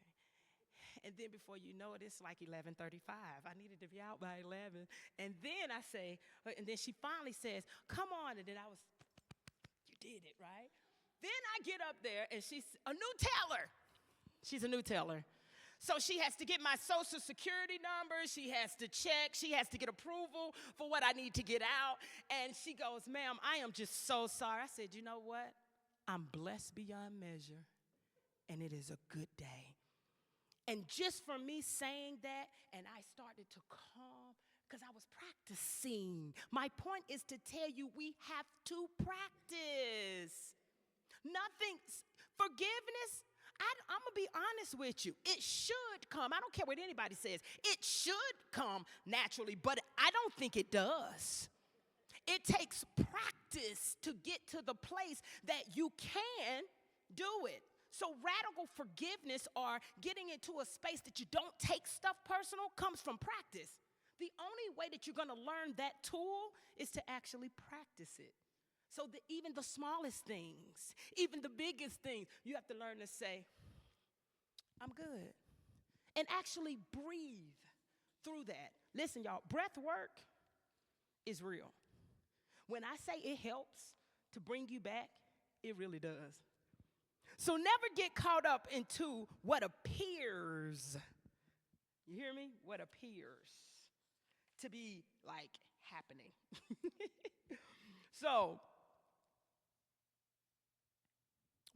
And then before you know it, it's like 11:35. I needed to be out by 11. And then I say, and then she finally says, come on. And then I was, you did it, right? Then I get up there, and she's a new teller. She's a new teller. So she has to get my social security number. She has to check. She has to get approval for what I need to get out. And she goes, ma'am, I am just so sorry. I said, you know what? I'm blessed beyond measure, and it is a good day. And just for me saying that, and I started to calm, because I was practicing. My point is to tell you we have to practice. Forgiveness, I'm going to be honest with you. It should come. I don't care what anybody says. It should come naturally, but I don't think it does. It takes practice to get to the place that you can do it. So radical forgiveness, or getting into a space that you don't take stuff personal, comes from practice. The only way that you're going to learn that tool is to actually practice it. So that even the smallest things, even the biggest things, you have to learn to say, I'm good. And actually breathe through that. Listen, y'all, breath work is real. When I say it helps to bring you back, it really does. So never get caught up into what appears, you hear me? What appears to be like happening. So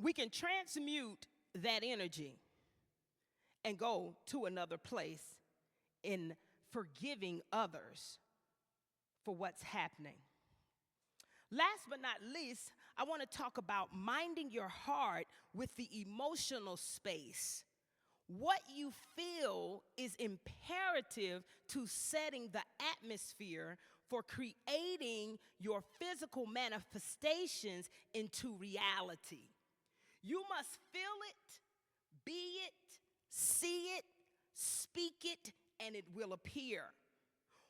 we can transmute that energy and go to another place in forgiving others for what's happening. Last but not least, I want to talk about minding your heart with the emotional space. What you feel is imperative to setting the atmosphere for creating your physical manifestations into reality. You must feel it, be it, see it, speak it, and it will appear.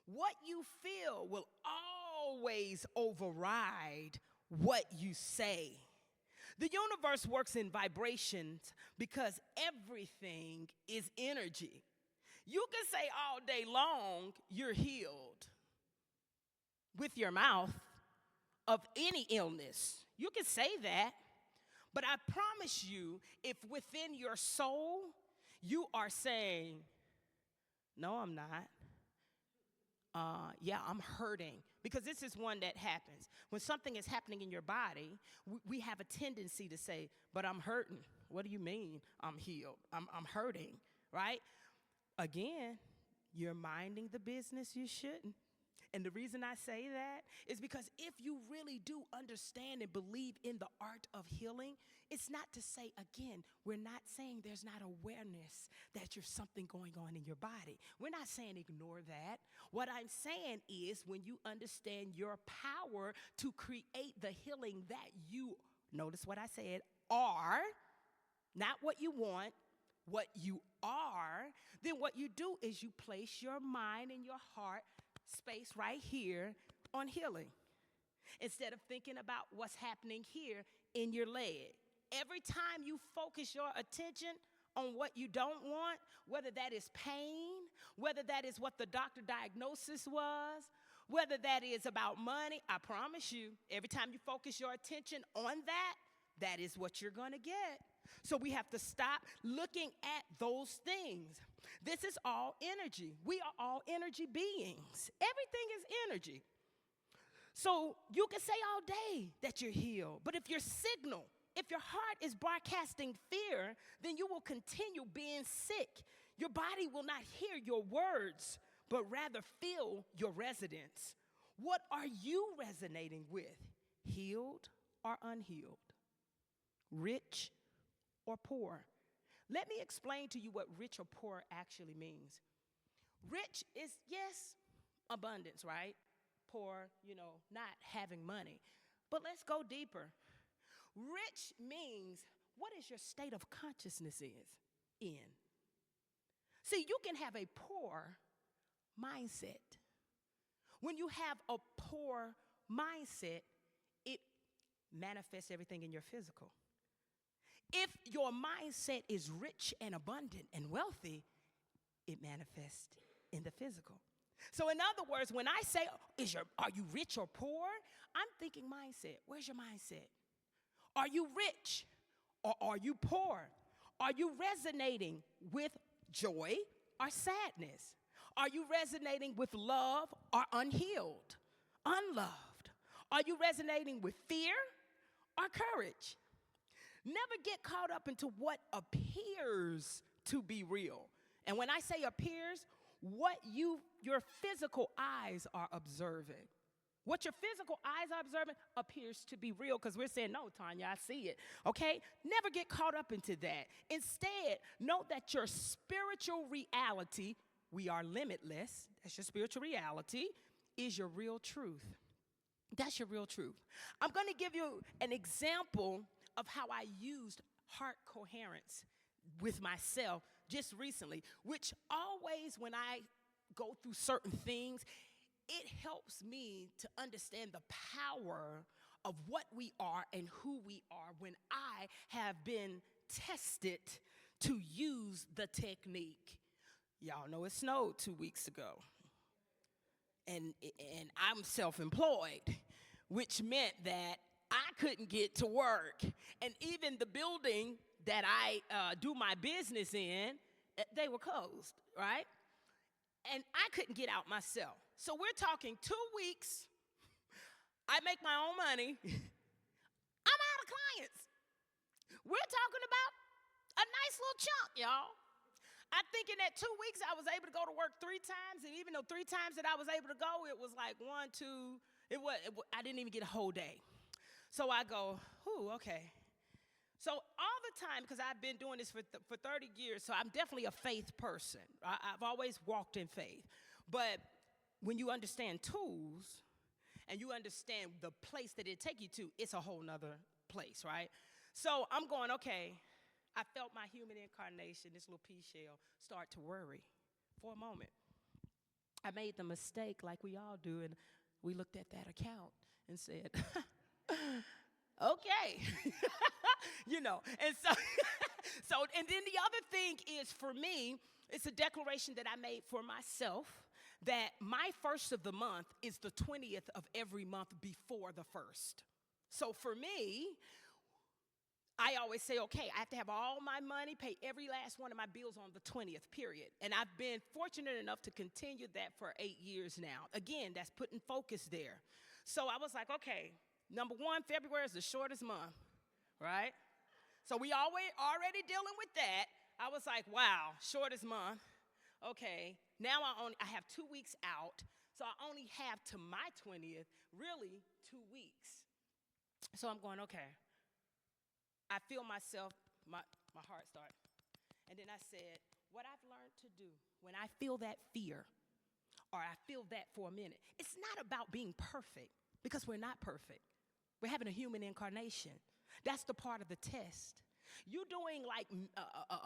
What you feel will always override what you say. The universe works in vibrations because everything is energy. You can say all day long, you're healed with your mouth of any illness. You can say that, but I promise you, if within your soul you are saying, no, I'm not. Yeah, I'm hurting. Because this is one that happens. When something is happening in your body, we have a tendency to say, but I'm hurting. What do you mean I'm healed? I'm hurting, right? Again, you're minding the business you shouldn't. And the reason I say that is because if you really do understand and believe in the art of healing, it's not to say, again, we're not saying there's not awareness that there's something going on in your body. We're not saying ignore that. What I'm saying is when you understand your power to create the healing that you, notice what I said, are, not what you want, what you are, then what you do is you place your mind and your heart space right here on healing instead of thinking about what's happening here in your leg. every time you focus your attention on what you don't want, whether that is pain, whether that is what the doctor diagnosis was, whether that is about money, I promise you, every time you focus your attention on that, that is what you're going to get. So we have to stop looking at those things. This is all energy. We are all energy beings. Everything is energy. So you can say all day that you're healed, but if your signal, if your heart is broadcasting fear, then you will continue being sick. Your body will not hear your words, but rather feel your resonance. What are you resonating with? Healed or unhealed? Rich or poor? Let me explain to you what rich or poor actually means. Rich is, yes, abundance, right? Poor, not having money. But let's go deeper. Rich means what is your state of consciousness in. See, you can have a poor mindset. When you have a poor mindset, it manifests everything in your physical. If your mindset is rich and abundant and wealthy, it manifests in the physical. So in other words, when I say, are you rich or poor? I'm thinking mindset. Where's your mindset? Are you rich or are you poor? Are you resonating with joy or sadness? Are you resonating with love or unhealed, unloved? Are you resonating with fear or courage? Never get caught up into what appears to be real. And when I say appears, what your physical eyes are observing. What your physical eyes are observing appears to be real because we're saying, no, Tanya, I see it, okay? Never get caught up into that. Instead, know that your spiritual reality, we are limitless, that's your spiritual reality, is your real truth. That's your real truth. I'm going to give you an example of how I used heart coherence with myself just recently, which always when I go through certain things, it helps me to understand the power of what we are and who we are when I have been tested to use the technique. Y'all know it snowed 2 weeks ago. And I'm self-employed, which meant that I couldn't get to work. And even the building that I do my business in, they were closed, right? And I couldn't get out myself. So we're talking 2 weeks. I make my own money. I'm out of clients. We're talking about a nice little chunk, y'all. I think in that 2 weeks, I was able to go to work 3 times. And even though 3 times that I was able to go, it was like 1, 2, I didn't even get a whole day. So I go, okay. So all the time, because I've been doing this for 30 years, so I'm definitely a faith person. I've always walked in faith. But when you understand tools and you understand the place that it take you to, it's a whole nother place, right? So I'm going, okay, I felt my human incarnation, this little pea shell, start to worry for a moment. I made the mistake like we all do, and we looked at that account and said, okay, and so, and then the other thing is for me, it's a declaration that I made for myself that my first of the month is the 20th of every month before the first. So for me, I always say, okay, I have to have all my money, pay every last one of my bills on the 20th, period. And I've been fortunate enough to continue that for 8 years now. Again, that's putting focus there. So I was like, okay, number one, February is the shortest month, right? So we already dealing with that. I was like, wow, shortest month. Okay, now I have 2 weeks out, so I only have to my 20th, really 2 weeks. So I'm going, okay. I feel myself, my heart start. And then I said, what I've learned to do when I feel that fear or I feel that for a minute, it's not about being perfect because we're not perfect. We're having a human incarnation. That's the part of the test. You doing like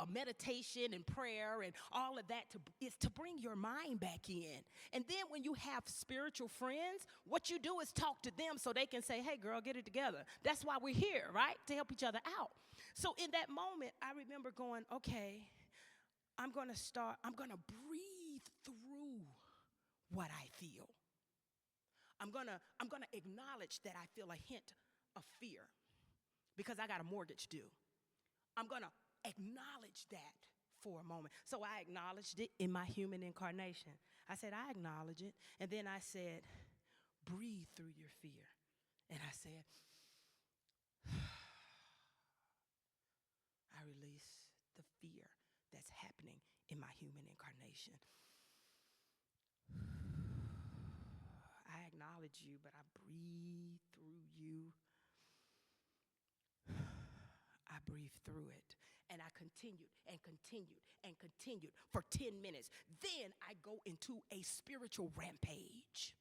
a meditation and prayer and all of that is to bring your mind back in. And then when you have spiritual friends, what you do is talk to them so they can say, hey, girl, get it together. That's why we're here, right? To help each other out. So in that moment, I remember going, okay, I'm going to breathe through what I feel. I'm going to acknowledge that I feel a hint of fear because I got a mortgage due. I'm going to acknowledge that for a moment. So I acknowledged it in my human incarnation. I said, I acknowledge it. And then I said, breathe through your fear. And I said, I release the fear that's happening in my human incarnation. I acknowledge you, but I breathe through you. I breathed through it, and I continued and continued and continued for 10 minutes. Then I go into a spiritual rampage.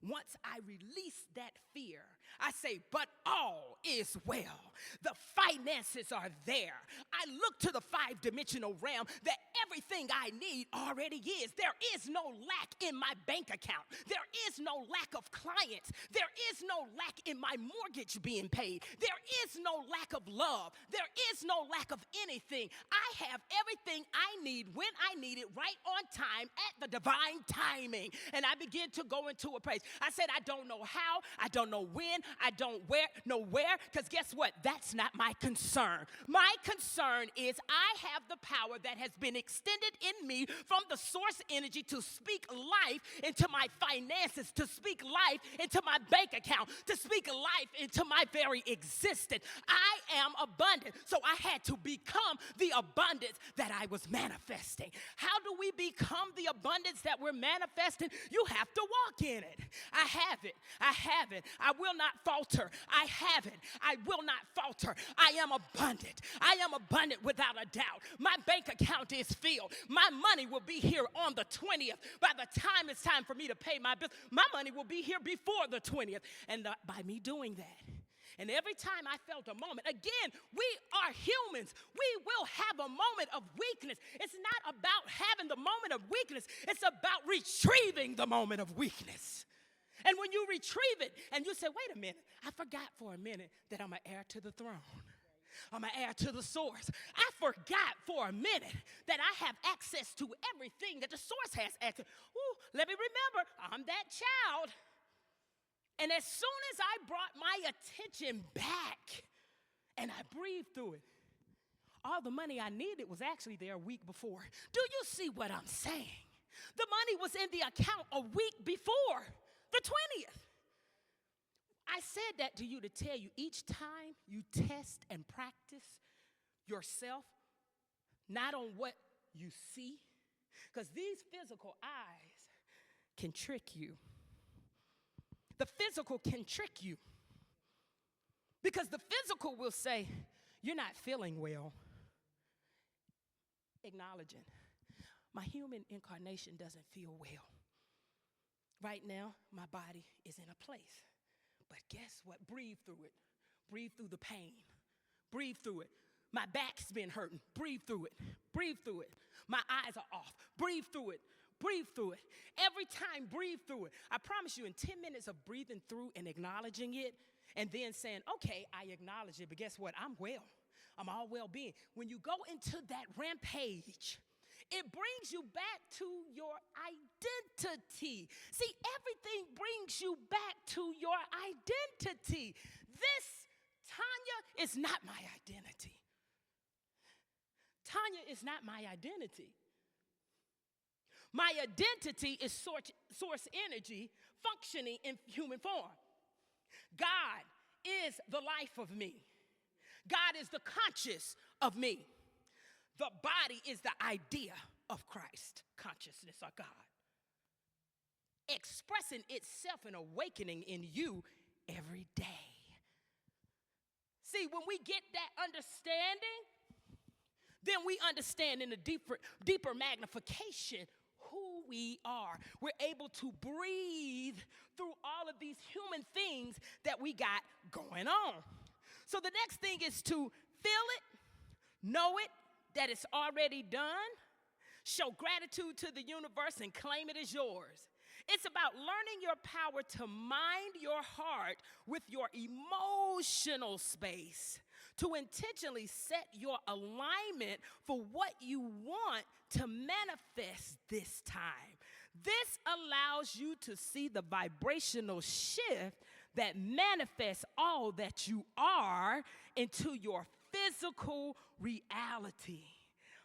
Once I release that fear, I say, but all is well. The finances are there. I look to the 5-dimensional realm that everything I need already is. There is no lack in my bank account. There is no lack of clients. There is no lack in my mortgage being paid. There is no lack of love. There is no lack of anything. I have everything I need when I need it right on time at the divine timing. And I begin to go into a praise. I said, I don't know how, I don't know when, I don't know where, because guess what? That's not my concern. My concern is I have the power that has been extended in me from the source energy to speak life into my finances, to speak life into my bank account, to speak life into my very existence. I am abundant, so I had to become the abundance that I was manifesting. How do we become the abundance that we're manifesting? You have to walk in it. I have it. I have it. I will not falter. I have it. I will not falter. I am abundant. I am abundant without a doubt. My bank account is filled. My money will be here on the 20th. By the time it's time for me to pay my bills, my money will be here before the 20th. And by me doing that, and every time I felt a moment, again, we are humans. We will have a moment of weakness. It's not about having the moment of weakness. It's about retrieving the moment of weakness. And when you retrieve it and you say, wait a minute, I forgot for a minute that I'm an heir to the throne. I'm an heir to the source. I forgot for a minute that I have access to everything that the source has access. Ooh, let me remember, I'm that child. And as soon as I brought my attention back and I breathed through it, all the money I needed was actually there a week before. Do you see what I'm saying? The money was in the account a week before the 20th. I said that to you to tell you each time you test and practice yourself, not on what you see, because these physical eyes can trick you. The physical can trick you because the physical will say, you're not feeling well. Acknowledging, my human incarnation doesn't feel well. Right now, my body is in a place. But guess what? Breathe through it. Breathe through the pain. Breathe through it. My back's been hurting. Breathe through it. Breathe through it. My eyes are off. Breathe through it. Breathe through it. Every time, breathe through it. I promise you, in 10 minutes of breathing through and acknowledging it, and then saying, okay, I acknowledge it, but guess what? I'm well. I'm all well-being. When you go into that rampage, it brings you back to your identity. See, everything brings you back to your identity. This, Tanya, is not my identity. Tanya is not my identity. My identity is source energy functioning in human form. God is the life of me. God is the conscious of me. The body is the idea of Christ, consciousness of God, expressing itself and awakening in you every day. See, when we get that understanding, then we understand in a deeper magnification who we are. We're able to breathe through all of these human things that we got going on. So the next thing is to feel it, know it, that it's already done, show gratitude to the universe and claim it as yours. It's about learning your power to mind your heart with your emotional space to intentionally set your alignment for what you want to manifest this time. This allows you to see the vibrational shift that manifests all that you are into your physical reality.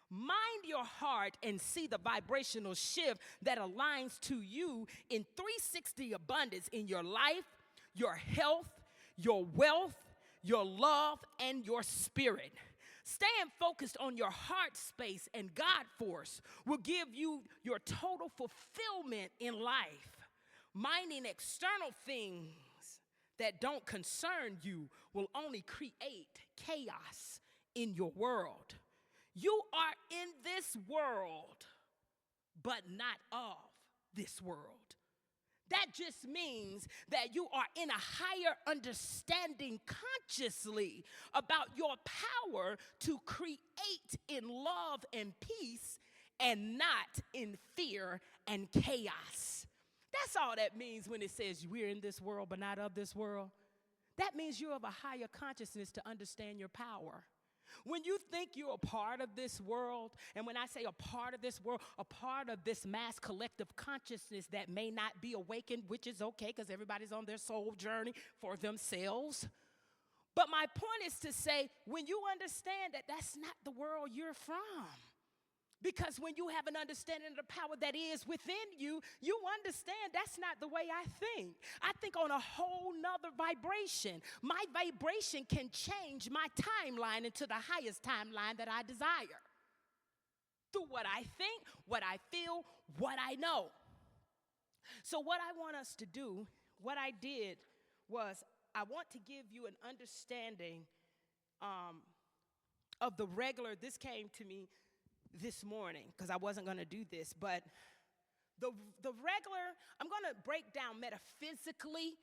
Mind your heart and see the vibrational shift that aligns to you in 360 abundance in your life, your health, your wealth, your love, and your spirit. Staying focused on your heart space and God force will give you your total fulfillment in life. Minding external things that don't concern you will only create chaos in your world. You are in this world, but not of this world. That just means that you are in a higher understanding consciously about your power to create in love and peace and not in fear and chaos. That's all that means when it says we're in this world but not of this world. That means you're of a higher consciousness to understand your power. When you think you're a part of this world, and when I say a part of this world, a part of this mass collective consciousness that may not be awakened, which is okay because everybody's on their soul journey for themselves. But my point is to say, when you understand that that's not the world you're from, because when you have an understanding of the power that is within you, you understand that's not the way I think. I think on a whole nother vibration. My vibration can change my timeline into the highest timeline that I desire. Through what I think, what I feel, what I know. So what I want us to do, what I did was I want to give you an understanding of the regular, this came to me this morning because I wasn't going to do this, but the regular, I'm going to break down metaphysically.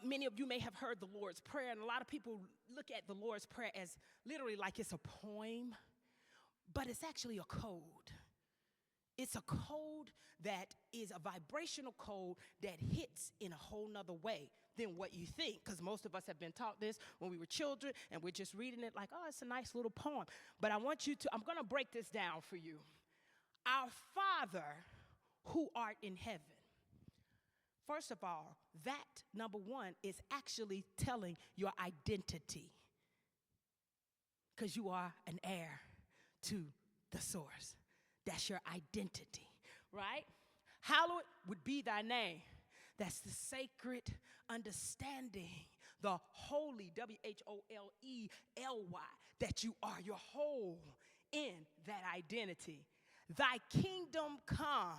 Many of you may have heard the Lord's Prayer, and a lot of people look at the Lord's Prayer as literally like it's a poem, but it's actually a code. It's a code that is a vibrational code that hits in a whole nother way than what you think, because most of us have been taught this when we were children, and we're just reading it like, oh, it's a nice little poem. But I want you to, I'm going to break this down for you. Our Father who art in heaven. First of all, that, number one, is actually telling your identity, because you are an heir to the source. That's your identity, right? Hallowed would be thy name. That's the sacred understanding, the holy, WHOLELY, that you are, you're whole in that identity. Thy kingdom come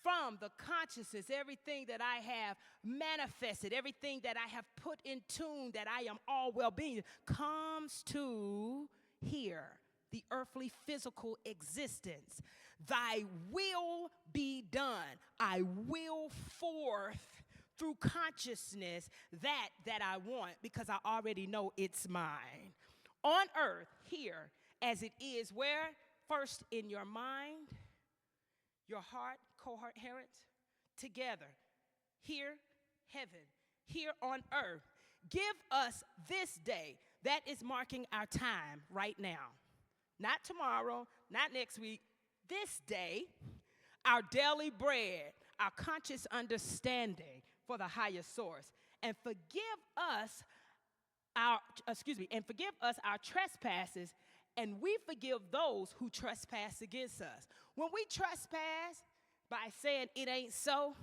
from the consciousness, everything that I have manifested, everything that I have put in tune, that I am all well-being, comes to here, the earthly physical existence. Thy will be done. I will forth through consciousness that I want, because I already know it's mine. On earth, here, as it is, where? First in your mind, your heart, coherent, together. Here, heaven. Here on earth. Give us this day. That is marking our time right now. Not tomorrow, not next week. This day, our daily bread, our conscious understanding for the higher source. And forgive us our trespasses, and we forgive those who trespass against us. When we trespass by saying it ain't so,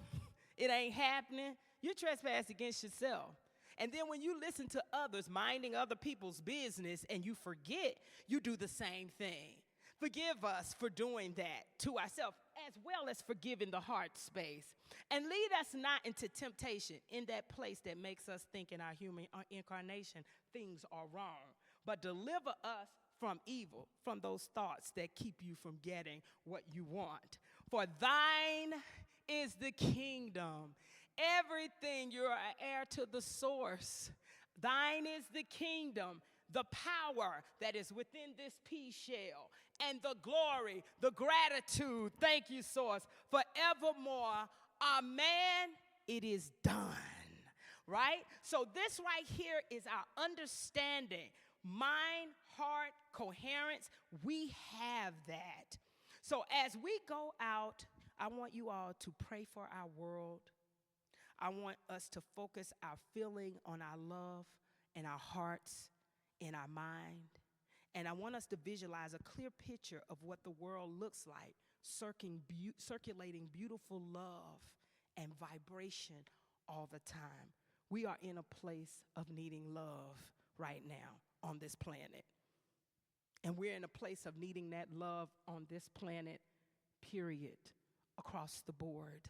it ain't happening, you trespass against yourself. And then when you listen to others minding other people's business and you forget, you do the same thing. Forgive us for doing that to ourselves, as well as forgiving the heart space. And lead us not into temptation, in that place that makes us think in our human incarnation things are wrong. But deliver us from evil, from those thoughts that keep you from getting what you want. For thine is the kingdom. Everything, you're an heir to the source. Thine is the kingdom, the power that is within this pea shell, and the glory, the gratitude, thank you, source, forevermore. Amen. It is done, right? So this right here is our understanding. Mind, heart, coherence, we have that. So as we go out, I want you all to pray for our world. I want us to focus our feeling on our love and our hearts and our mind. And I want us to visualize a clear picture of what the world looks like, circulating beautiful love and vibration all the time. We are in a place of needing love right now on this planet. And we're in a place of needing that love on this planet, period, across the board.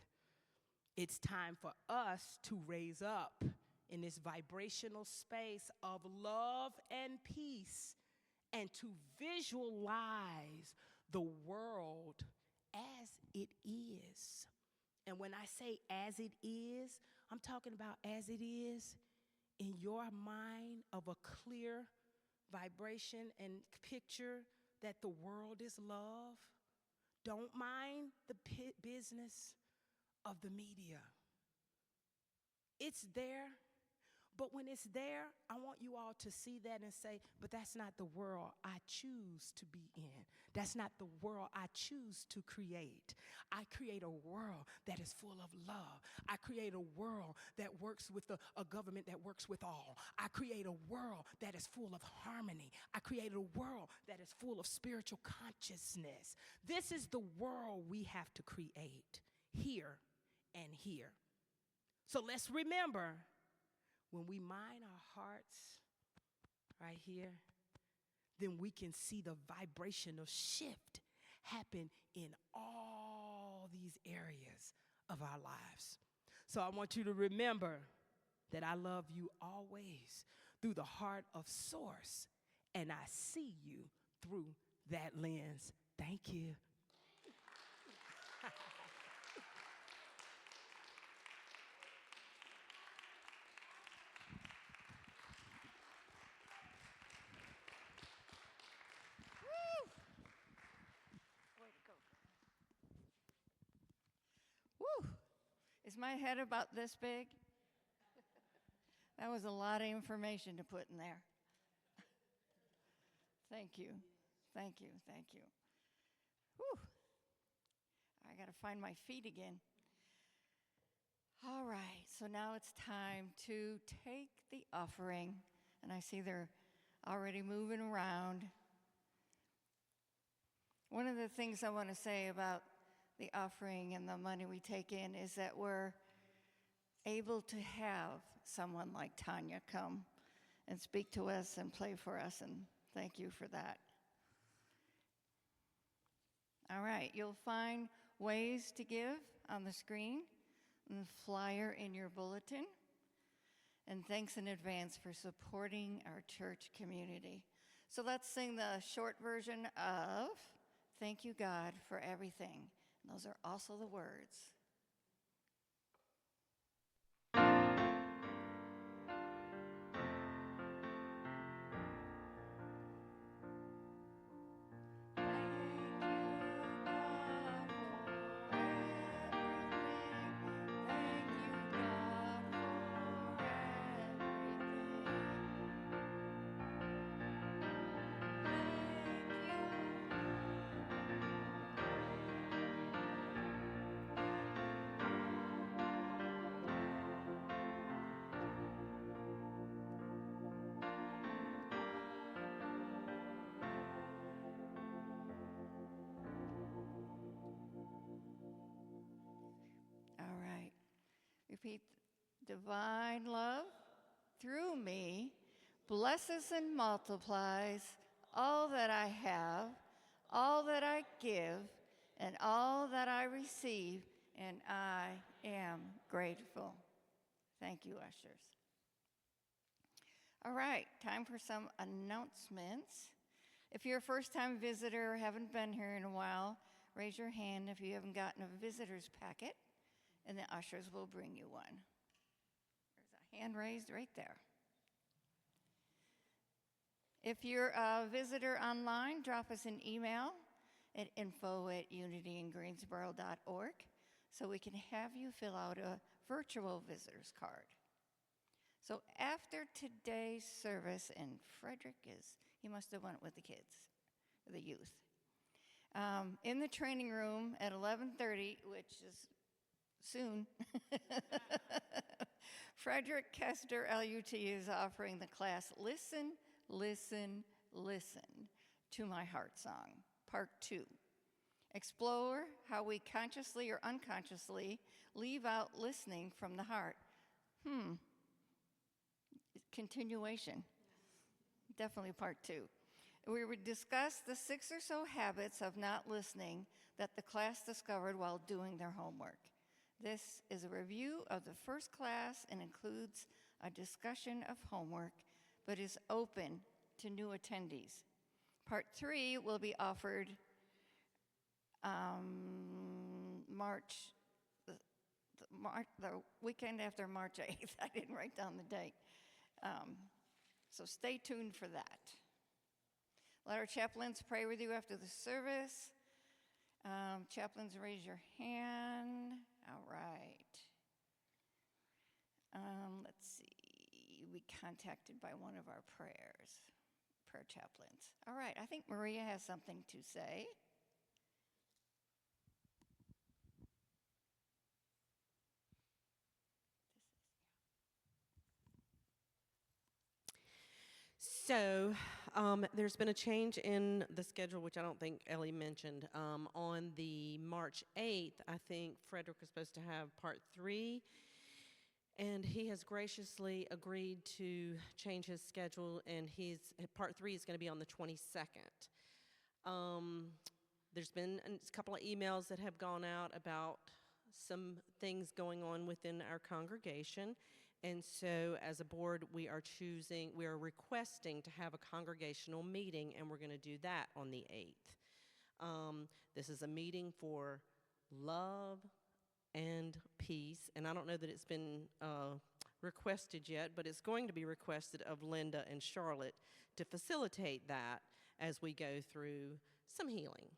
It's time for us to raise up in this vibrational space of love and peace and to visualize the world as it is. And when I say as it is, I'm talking about as it is in your mind of a clear vibration and picture that the world is love. Don't mind the business of the media. It's there. But when it's there, I want you all to see that and say, but that's not the world I choose to be in. That's not the world I choose to create. I create a world that is full of love. I create a world that works with a government that works with all. I create a world that is full of harmony. I create a world that is full of spiritual consciousness. This is the world we have to create here and here. So let's remember, when we mind our hearts right here, then we can see the vibrational shift happen in all these areas of our lives. So I want you to remember that I love you always through the heart of Source, and I see you through that lens. Thank you. Woo! Is my head about this big? That was a lot of information to put in there. Thank you. Thank you. Thank you. Whew. I got to find my feet again. All right, so now it's time to take the offering. And I see they're already moving around. One of the things I want to say about the offering and the money we take in is that we're able to have someone like Tanya come and speak to us and play for us, and thank you for that. All right, you'll find ways to give on the screen and the flyer in your bulletin. And thanks in advance for supporting our church community. So let's sing the short version of Thank You, God, for Everything. And those are also the words. All right. Repeat. Divine love through me blesses and multiplies all that I have, all that I give, and all that I receive, and I am grateful. Thank you, ushers. All right, time for some announcements. If you're a first-time visitor or haven't been here in a while, raise your hand if you haven't gotten a visitor's packet, and the ushers will bring you one. There's a hand raised right there. If you're a visitor online, drop us an email at info@unityingreensboro.org so we can have you fill out a virtual visitor's card. So after today's service, and Frederick he must have went with the kids, the youth. In the training room at 11:30, which is soon, Frederick Kester, LUT, is offering the class Listen, Listen, Listen to My Heart Song, Part 2. Explore how we consciously or unconsciously leave out listening from the heart. Continuation. Definitely Part 2. We would discuss the 6 or so habits of not listening that the class discovered while doing their homework. This is a review of the first class and includes a discussion of homework, but is open to new attendees. Part 3 will be offered the weekend after March 8th. I didn't write down the date. So stay tuned for that. Let our chaplains pray with you after the service. Chaplains, raise your hand. All right. Let's see. We contacted by one of our prayer chaplains. All right. I think Maria has something to say. So there's been a change in the schedule, which I don't think Ellie mentioned. On the March 8th, I think Frederick is supposed to have part 3, and he has graciously agreed to change his schedule, and his part 3 is going to be on the 22nd. There's been a couple of emails that have gone out about some things going on within our congregation. And so as a board, we are requesting to have a congregational meeting, and we're going to do that on the 8th. This is a meeting for love and peace, and I don't know that it's been requested yet, but it's going to be requested of Linda and Charlotte to facilitate that as we go through some healing.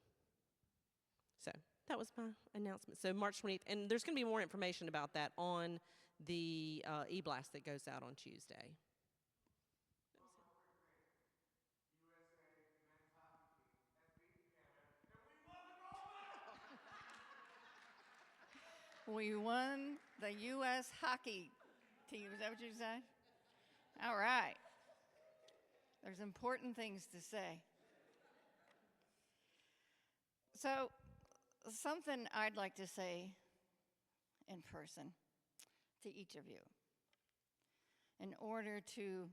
So that was my announcement. So March 20th, and there's going to be more information about that on the e-blast that goes out on Tuesday. We won the U.S. hockey team. Is that what you said? All right. There's important things to say. So, something I'd like to say in person to each of you. In order to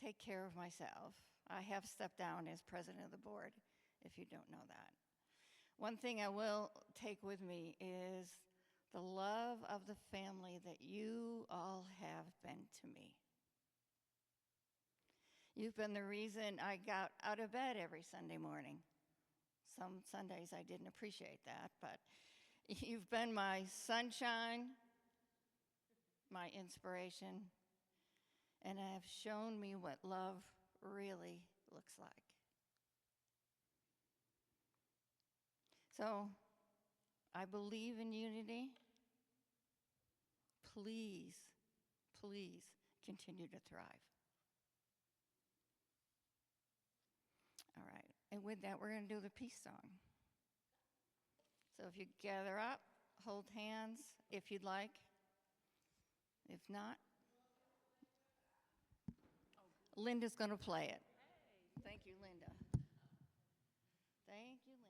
take care of myself, I have stepped down as president of the board, if you don't know that. One thing I will take with me is the love of the family that you all have been to me. You've been the reason I got out of bed every Sunday morning. Some Sundays I didn't appreciate that, but you've been my sunshine, my inspiration, and have shown me what love really looks like. So, I believe in unity. Please, please continue to thrive. All right, and with that, we're going to do the peace song. So if you gather up, hold hands if you'd like. If not, Linda's going to play it. Thank you, Linda. Thank you, Linda.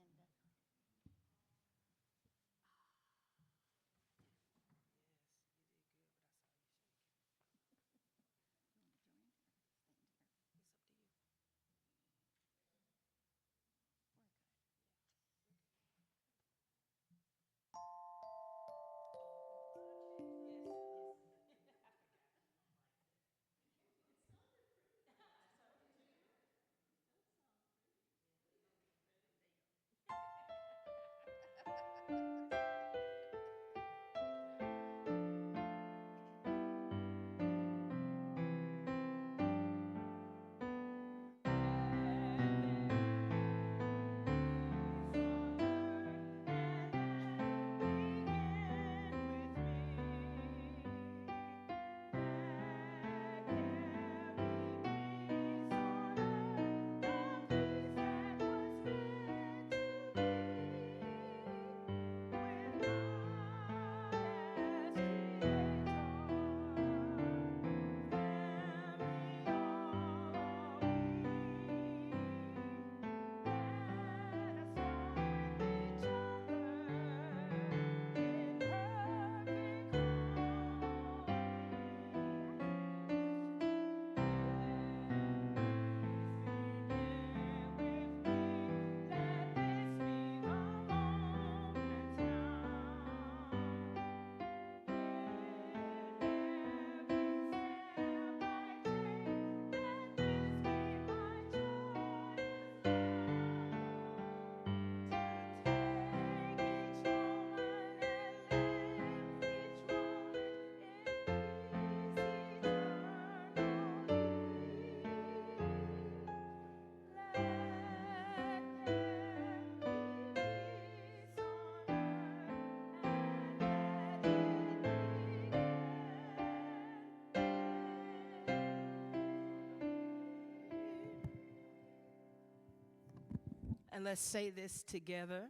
And let's say this together.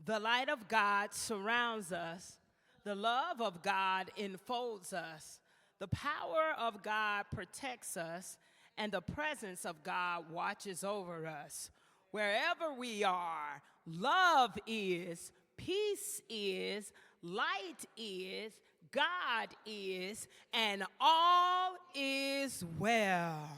The light of God surrounds us. The love of God enfolds us. The power of God protects us. And the presence of God watches over us. Wherever we are, love is, peace is, light is, God is, and all is well.